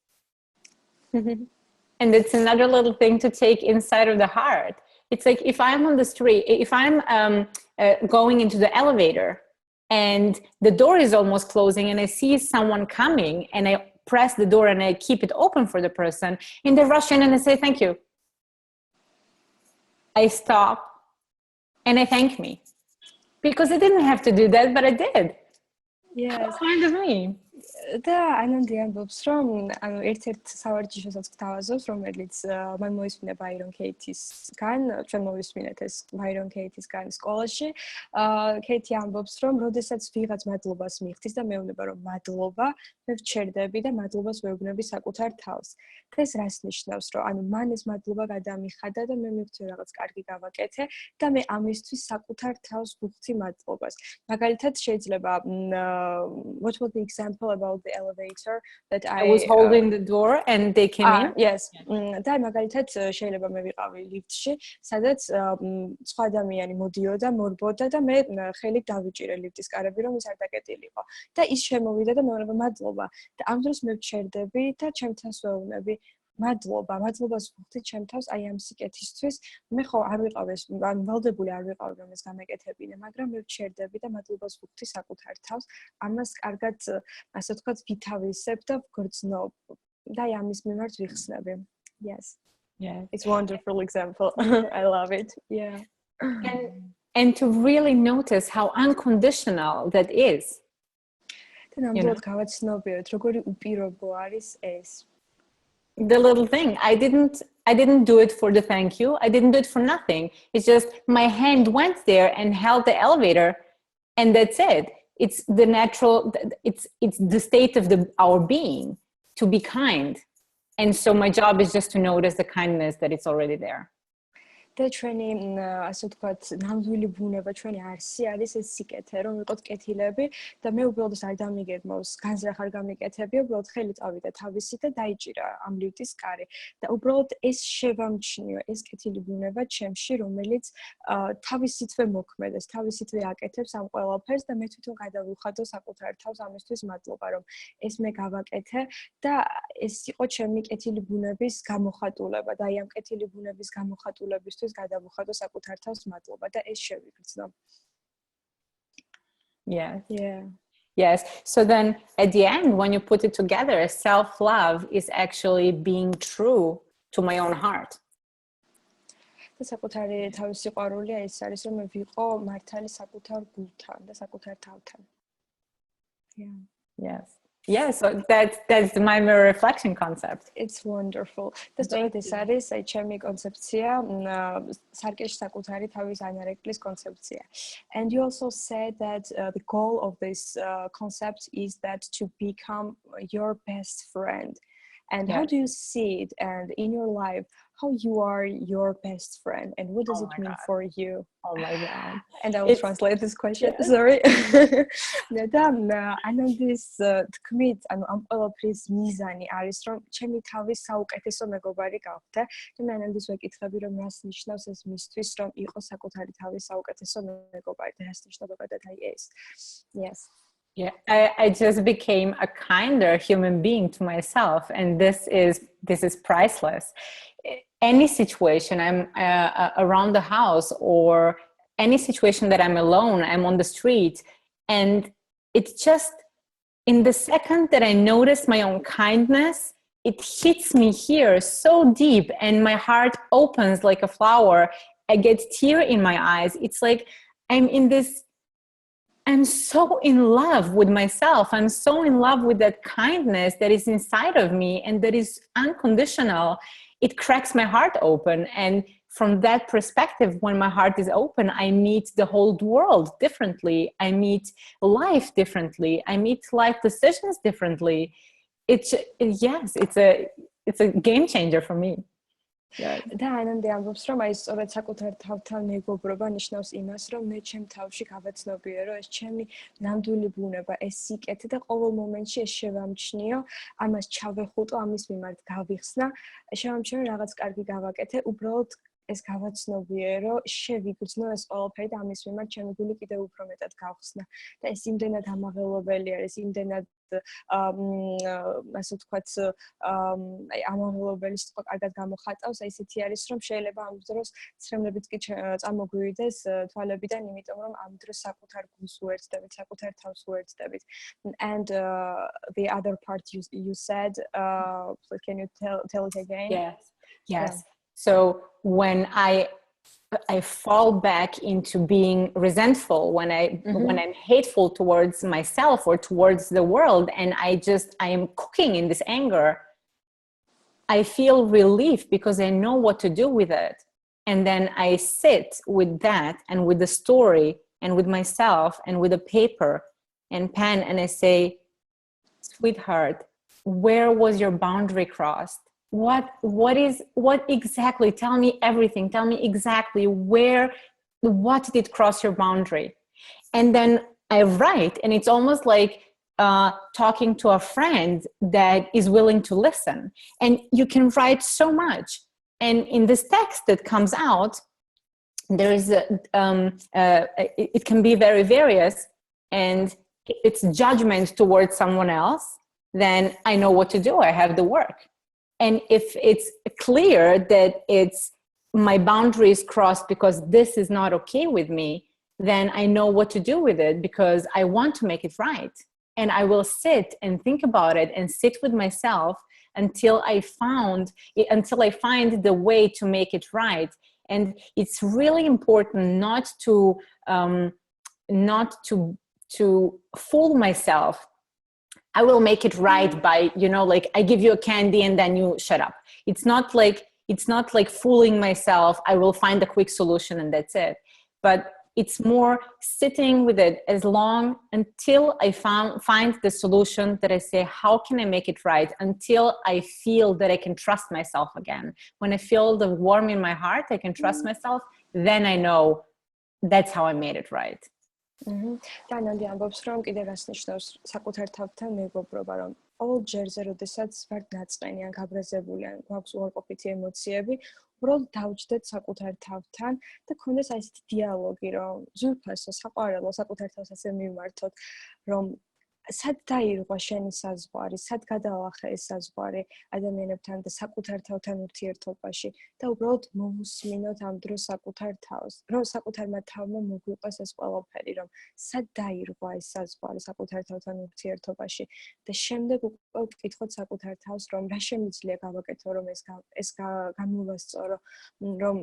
And it's another little thing to take inside of the heart. It's like if I'm on the street, if I'm going into the elevator and the door is almost closing and I see someone coming and I press the door and I keep it open for the person and they rush in and they say, thank you. I stop and I thank me. Because I didn't have to do that, but I did. Yes. How kind of me. და ანანდი ამბობს, რომ ანუ ერთ-ერთ სავარჯიშოსაც გთავაზობს, რომელიც მან მოისმინა ბაირონ კეითისგან, ჩვენ მოვისმინეთ ეს ბაირონ კეითისგან სკოლაში. კეითი ამბობს, რომ როდესაც ვიღაც მადლობას მიიღწის და მეუბნება, რომ მადლობა, მე ვჩერდები და მადლობას ვეუბნები საკუთარ თავს. და ეს რას ნიშნავს, რომ ანუ მან ეს მადლობა გადამიხადა და მე მივხვდი რაღაც კარგი გავაკეთე და მე ამისთვის საკუთარ თავს ვუხდი მადლობას. მაგალითად შეიძლება what was the example about the elevator that I was holding the door and they came in. Yes. და მაგალითად შეიძლება მე ვიყავი ლიფტში, სადაც სხვა ადამიანი მოდიოდა, მორბოდა და მე ხელით დავიჭირე ლიფტის კარები, რომ ის არ დაკეტილიყო. და ის შემოვიდა და მეუბნება მადლობა. და ამ დროს მე ვჩერდები და ჩემთან ვეუბნები მადლობა, მადლობას ვუხდი ჩემ თავს აი ამ სიკეთისთვის. მე ხო არ ვიყავ ეს, ანუ ვალდებული არ ვიყავ რომ ეს გამეკეთებინე, მაგრამ მე ვჩერდები და მადლობას ვუხდი საკუთარ თავს. ამას კარგად, ასე ვთქვათ, ვითავისებ და ვგრძნობ და აი ამის მიმართ ვიხსნები. Yes. Yeah. It's a wonderful example. I love it. Yeah. And to really notice how unconditional that is. და ნამდვილად გავაცნობიეროთ, როგორი უპირობო არის ეს. The little thing. I didn't do it for the thank you. I didn't do it for nothing. It's just my hand went there and held the elevator and that's it. It's the natural, it's the state of our being to be kind. And so my job is just to notice the kindness that it's already there. და ჩვენი ასე ვთქვათ, ნამდვილი ბუნება, ჩვენი არსი არის ეს სიკეთე, რომ ვიყოთ კეთილები და მე უბრალოდ არ დამიგეგმავს, განზრახ არ გამიკეთები, უბრალოდ ხელი წავიდა თავისით და დაიჭირა ამ ლიფტის კარი. და უბრალოდ ეს შევამჩნიო, ეს კეთილი ბუნება ჩემში, რომელიც თავისითვე მოქმედებს, თავისითვე აკეთებს ამ ყველაფერს და მე თვითონ გადავუხადო საკუთარ თავს ამისთვის მადლობა, რომ ეს მე გავაკეთე და ეს იყო ჩემი კეთილი ბუნების გამოხატულება და აი ამ კეთილი ბუნების გამოხატულებისთვის გადავუხადო საკუთარ თავს მადლობა და ეს შევიგრძნო. Yeah. Yeah. Yes. So then at the end, when you put it together, self-love is actually being true to my own heart. და საკუთარი თავის სიყვარული ეს არის, რომ მე ვიყო მართალი საკუთარ გულთან და საკუთარ თავთან. Yeah. Yes. Yes, so that's my mirror reflection concept. It's wonderful. და სწორედ ეს არის აი ჩემი კონცეფცია, სარკეში საკუთარი თავის ანარეკლის კონცეფცია. And you also said that the goal of this concept is that to become your best friend. And how do you see it and in your life, how you are your best friend and what does it mean for you? Oh my God. And I will translate this question. Yes. Sorry. და ანანდის თქმით, ანუ ამ ყველაფრის მიზანი არის, რომ ჩემი თავის საუკეთესო მეგობარი გავხდე. და მე ანანდის ვეკითხები, რომ რას ნიშნავს ეს მისთვის, რომ იყოს საკუთარი თავის საუკეთესო მეგობარი და რას ნიშნავდა აი ეს. Yes. Yeah, I just became a kinder human being to myself, and this is priceless. Any situation I'm around the house or any situation that I'm alone, I'm on the street, and it's just in the second that I notice my own kindness, it hits me here so deep and my heart opens like a flower. I get tear in my eyes. It's like I'm so in love with myself. I'm so in love with that kindness that is inside of me and that is unconditional. It cracks my heart open and from that perspective, when my heart is open, I meet the whole world differently. I meet life differently. I meet life decisions differently. It's a game changer for me. და ანანდე ამბობს, რომ აი სწორედ საკუთარ თავთან მეგობრობა ნიშნავს იმას, რომ მე ჩემ თავში გავაცნობიერო ეს ჩემი ნამდვილი ბუნება, ეს სიკეთე და ყოველ მომენტში ეს შევამჩნიო, ამას ჩავეხუტო, ამის მიმართ გავიხსნა, შევამჩნიო რაღაც კარგი გავაკეთე, უბრალოდ ეს გავაცნობიერო, შევიგრძნო ეს ყველაფერი და ამის მიმართ ჩემი გული კიდევ უფრო მეტად გავხსნა. და ეს იმდენად ამაღელვებელი არის, იმდენად ასე ვთქვათ, აი ამაღელვებელი სიტყვა კარგად გამოხატავს, აი ესეთი არის, რომ შეიძლება ამ დროს ცრემლებიც კი წამოგვივიდეს თვალებიდან, იმიტომ რომ ამ დროს საკუთარ გულს უერთდებით, საკუთარ თავს უერთდებით. And the other part you said, can you tell it again? Yes. Yeah. So when I fall back into being resentful, when I'm hateful towards myself or towards the world, and I am cooking in this anger, I feel relief because I know what to do with it. And then I sit with that and with the story and with myself and with a paper and pen, and I say, sweetheart, where was your boundary crossed? What exactly? Tell me everything. Tell me exactly what did cross your boundary? And then I write, and it's almost like talking to a friend that is willing to listen. And you can write so much. And in this text that comes out, there is it can be very various, and if it's judgment towards someone else, then I know what to do. I have the work. And if it's clear that it's my boundaries crossed because this is not okay with me, then I know what to do with it because I want to make it right. And I will sit and think about it and sit with myself until I find the way to make it right. And it's really important not to fool myself. I will make it right by, like I give you a candy and then you shut up. It's not like fooling myself. I will find a quick solution and that's it. But it's more sitting with it as long until I find the solution that I say, how can I make it right? Until I feel that I can trust myself again. When I feel the warmth in my heart, I can trust myself, then I know that's how I made it right. და ანანდი ამბობს, რომ კიდე რას ნიშნავს საკუთარ თავთან მეგობრობა, რომ ყოველ ჯერზე, როდესაც ვართ ნაწყენი ან გაბრაზებული, ან გვაქვს უარყოფითი ემოციები, უბრალოდ დავჯდეთ საკუთარ თავთან და გქონდეს აი ესეთი დიალოგი, რომ ზურფასო, საყვარელო, საკუთარ თავს ასე მიმართოთ, რომ სად დაირღვა შენი საზღვარი, სად გადაალახე ეს საზღვარი ადამიანებთან და საკუთარ თავთან ურთიერთობაში და უბრალოდ მოვუსმინოთ ამ დროს საკუთარ თავს, რომ საკუთარმა თავმა მოგვიყვეს ეს ყველაფერი, რომ სად დაირღვა ეს საზღვარი საკუთარ თავთან ურთიერთობაში და შემდეგ უკვე ვკითხოთ საკუთარ თავს, რომ რა შემიძლია გავაკეთო, რომ ეს გამოვასწორო, რომ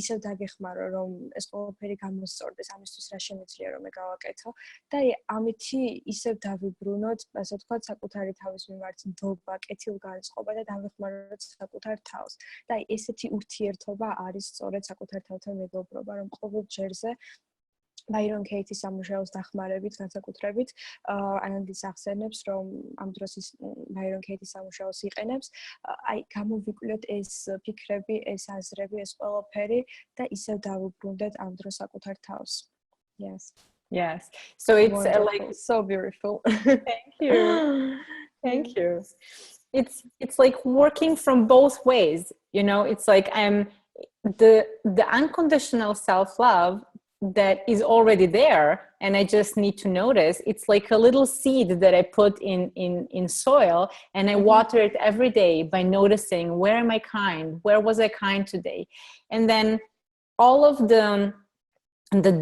ისევ დაგეხმარო, რომ ეს ყველაფერი გამოსწორდეს, ამისთვის რა შემიძლია რომ მე გავაკეთო და ამითი ისევ დავიბრუნოთ, ასე ვთქვათ, საკუთარი თავის მიმართ ნდობა, კეთილგანწყობა და დავეხმაროთ საკუთარ თავს. და აი ესეთი ურთიერთობა არის სწორედ საკუთარ თავთან მეგობრობა, რომ ყოველ ჯერზე ბაირონ კეითის სამუშაოს დახმარებით, განსაკუთრებით, ანანდის ახსენებს, რომ ამ დროს ის ბაირონ კეითის სამუშაოს იყენებს, აი გამოვიკვლიოთ ეს ფიქრები, ეს აზრები, ეს ყველაფერი და ისევ დავუბრუნდეთ ამ დროს საკუთარ თავს. Yes. Yes. So it's like so beautiful. Thank you. Thank you. It's like working from both ways, it's like I'm the unconditional self-love that is already there and I just need to notice. It's like a little seed that I put in soil and I water it every day by noticing, where am I kind? Where was I kind today? And then all of the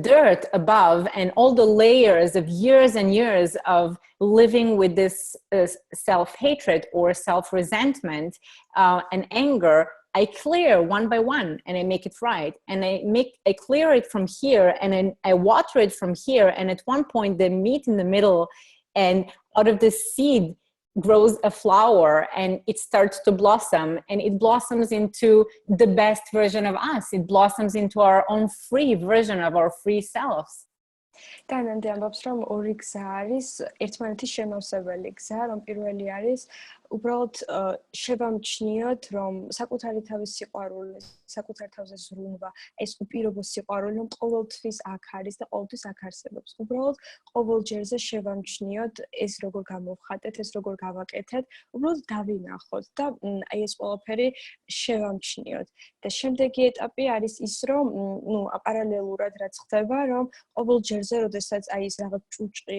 dirt above and all the layers of years and years of living with this self-hatred or self-resentment and anger, I clear one by one and I make it right. And I clear it from here and I water it from here. And at one point they meet in the middle, and out of this seed grows a flower and it starts to blossom, and it blossoms into the best version of us. It blossoms into our own free version of our free selves. განანდი ამბობს, რომ ორი გზა არის, ერთმანეთის შემავსებელი გზა, რომ პირველი არის უბრალოდ შევამჩნიოთ, რომ საკუთარი თავის სიყვარული, საკუთარ თავზე ზრუნვა, ეს უპირობო სიყვარული, რომ ყოველთვის აქ არის და ყოველთვის აქ არსებობს. უბრალოდ ყოველ ჯერზე შევამჩნიოთ, ეს როგორ გამოვხატეთ, ეს როგორ გავაკეთეთ, უბრალოდ დავინახოთ და აი ეს ყველაფერი შევამჩნიოთ. და შემდეგი ეტაპი არის ის, რომ პარალელურად რაც ხდება, რომ ყოველ ჯერზე, როდესაც აი ეს რაღაც ჭუჭყი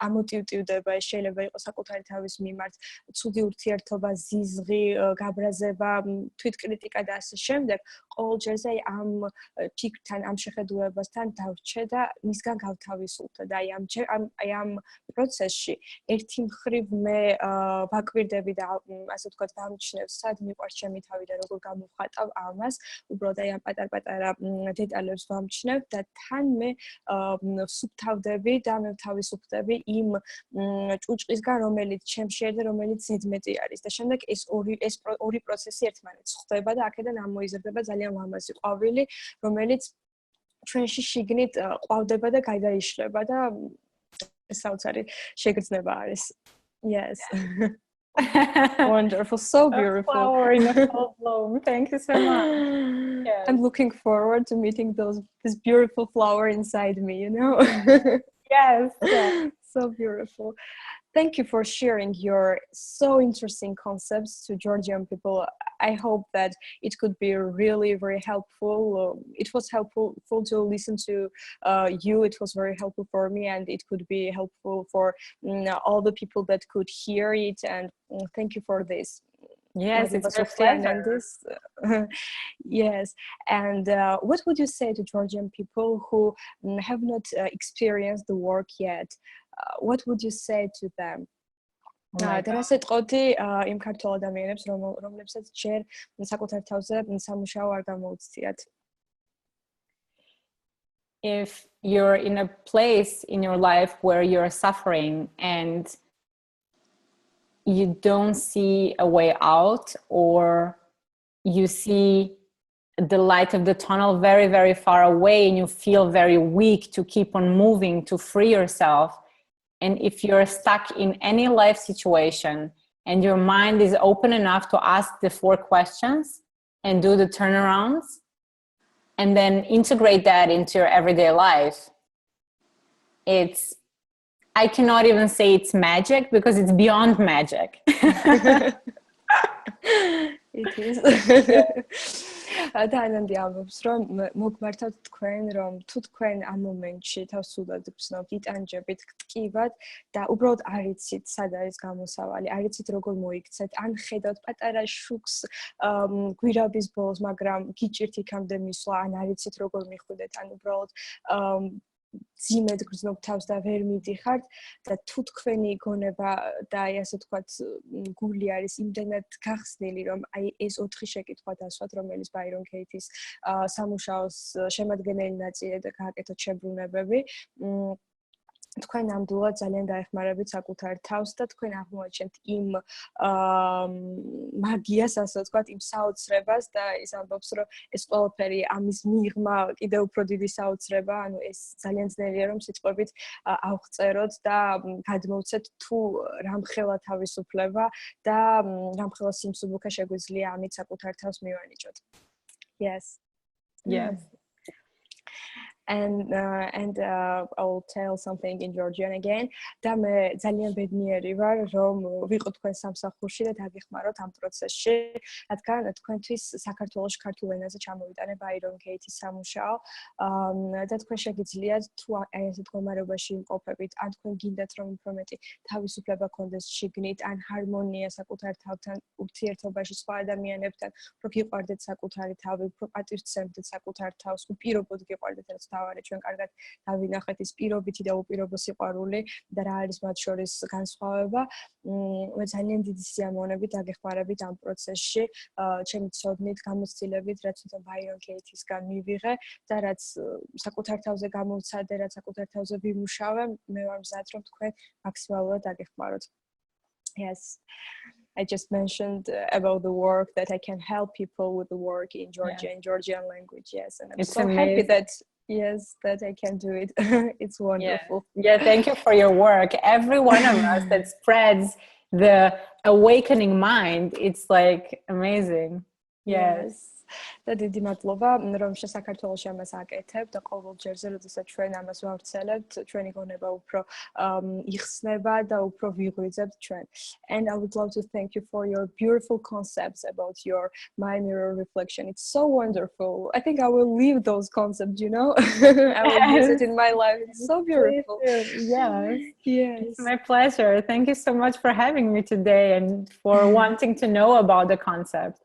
ამოტივტივდება, შეიძლება იყოს საკუთარი თავის მიმართ, ცუდი ურთიერთობა, ზიზღი, გაბრაზება, თვითკრიტიკა და ასე შემდეგ, ყოველ ჯერზე აი ამ ფიქრთან, ამ შეხედულებასთან დავრჩე და მისგან გავთავისუფლდე და აი ამ პროცესში ერთი მხრივ მე ვაკვირდები და ასე ვთქვათ, ვამჩნევ, სად მიყვარს ჩემი თავი და როგორ გამოვხატავ ამას, უბრალოდ აი ამ პატარ-პატარა დეტალებს ვამჩნევ და თან მე ვსუფთავდები და მე ვთავისუფლდები იმ ჭუჭყისგან, რომელიც ჩემში არის და რომელიც ზედმეტი არის და შემდეგ ეს ორი პროცესი ერთმანეთს ხვდება და აქედან ამოიზრდება ძალიან ლამაზი ყვავილი, რომელიც ჩვენში შიგნით ყვავდება და გადაიშლება და საოცარი შეგრძნება არის. Yes. Wonderful, so beautiful. A flower in a full bloom. Thank you so much. Yes. I'm looking forward to meeting this beautiful flower inside me, you know? Yes. Yeah. So beautiful. Thank you for sharing your so interesting concepts to Georgian people. I hope that it could be really very helpful. It was helpful to listen to you. It was very helpful for me, and it could be helpful for all the people that could hear it. And thank you for this. Yes, it's a pleasure. Yes. And what would you say to Georgian people who have not experienced the work yet? What would you say to them? დარასეთყოდი იმ ქართველ ადამიანებს, რომლებსაც ჯერ საკუთარ თავზე სამუშაო არ გამოუცდიათ. If you're in a place in your life where you're suffering and you don't see a way out, or you see the light of the tunnel very, very far away and you feel very weak to keep on moving, to free yourself, and if you're stuck in any life situation and your mind is open enough to ask the 4 questions and do the turnarounds and then integrate that into your everyday life, I cannot even say it's magic because it's beyond magic. It is. და ანანდი ამბობს, რომ მოგმართავთ თქვენ, რომ თუ თქვენ ამ მომენტში თავს სულად გრძნობთ, იტანჯებით, გტკივათ და უბრალოდ არ იცით, სად არის გამოსავალი, არ იცით როგორ მოიქცეთ, ან ხედავთ პატარა შუქს გვირაბის ბოლოს, მაგრამ გიჭირთ იქამდე მისვლა, ან არ იცით როგორ მიხვიდეთ, ან უბრალოდ ძიმედ გრძნობთ თავს და ვერ მიდიხართ და თუ თქვენი გონება და აი ასე ვთქვათ გული არის იმდენად გახსნილი, რომ აი ეს 4 შეკითხვა დასვათ, რომელიც ბაირონ კეითის სამუშაოს შემადგენელი ნაწილია და გააკეთოთ შებრუნებები, თქვენ ნამდვილად ძალიან დაეხმარებით საკუთარ თავს და თქვენ აღმოაჩენთ იმ მაგიას, ასე ვთქვათ, იმ საოცრებას და ის ამბობს, რომ ეს ყველაფერი ამის მიღმა კიდევ უფრო დიდი საოცრება, ანუ ეს ძალიან ძნელია, რომ სიტყვებით ავღწეროთ და გადმოვცეთ თუ რამხელა თავისუფლება და რამხელა სიმსუბუქე შეგვიძლია ამით საკუთარ თავს მივანიჭოთ. Yes. Yes. And I'll tell something in Georgian again. და მე ძალიან ბედნიერი ვარ, რომ ვიყო თქვენ სამსახურში და დაგეხმაროთ ამ პროცესში, რადგან თქვენთვის საქართველოს ქართულ ენაზე ჩამოვიტანე ბაირონ კეითის სამუშაო და თქვენ შეგიძლიათ თუ აი ასეთ მდგომარეობაში იმყოფებით, ან თქვენ გინდათ რომ უფრო მეტი თავისუფლება გქონდეს შიგნით, ან ჰარმონია საკუთარ თავთან, ურთიერთობაში სხვა ადამიანებთან, უფრო გიყვარდეთ საკუთარი თავი, უფრო პატივსცემდეთ საკუთარ თავს, უპირობოდ გიყვარდეთ, რაც თავარი ჩვენ კარგად დავინახეთ ის პირობითი და უპირობო სიყვარული და რა არის მათ შორის განსხვავება. მე ძალიან დიდი სიამოვნებით დაგეხმარებით ამ პროცესში, ჩემი ცოდნით, გამოცდილებით, რაც თვითონ ბაირონ კეითისგან მივიღე და რაც საკუთარ თავზე გამოვცადე, რაც საკუთარ თავზე ვიმუშავე, მე ვარ მზად, რომ თქვენ მაქსიმალურად დაგეხმაროთ. Yes. I just mentioned about the work that I can help people with the work in Georgia, in Georgian language. Yes, and I'm so happy that that I can do it. It's wonderful. Yeah, thank you for your work. Every one of us that spreads the awakening mind, it's like amazing. Yes. და დიდი მადლობა რომ საქართველოში ამას აკეთებ და ყოველ ჯერზე როდესაც ჩვენ ამას ვავრცელებთ ჩვენი გონება უფრო იხსნება და უფრო ვიღვიძებთ ჩვენ. And I would love to thank you for your beautiful concepts about your my mirror reflection. It's so wonderful. I think I will leave those concepts, you know. I will use it in my life. It's so beautiful. Yes. It's my pleasure. Thank you so much for having me today and for wanting to know about the concept.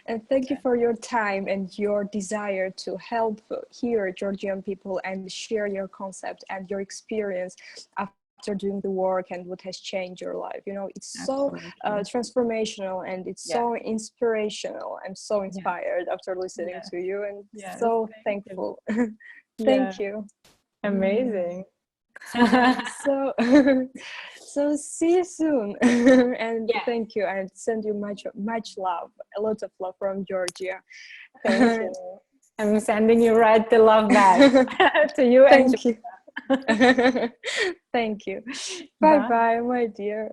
And thank you for your time and your desire to help here Georgian people and share your concept and your experience after doing the work and what has changed your life. You know, it's so transformational and it's so inspirational. I'm so inspired after listening to you and so thankful. Thank you. Amazing. So see you soon and thank you and send you much love, a lot of love from Georgia. Thank you. I'm sending you right the love back to you. Thank you. Thank you. Bye bye, my dear.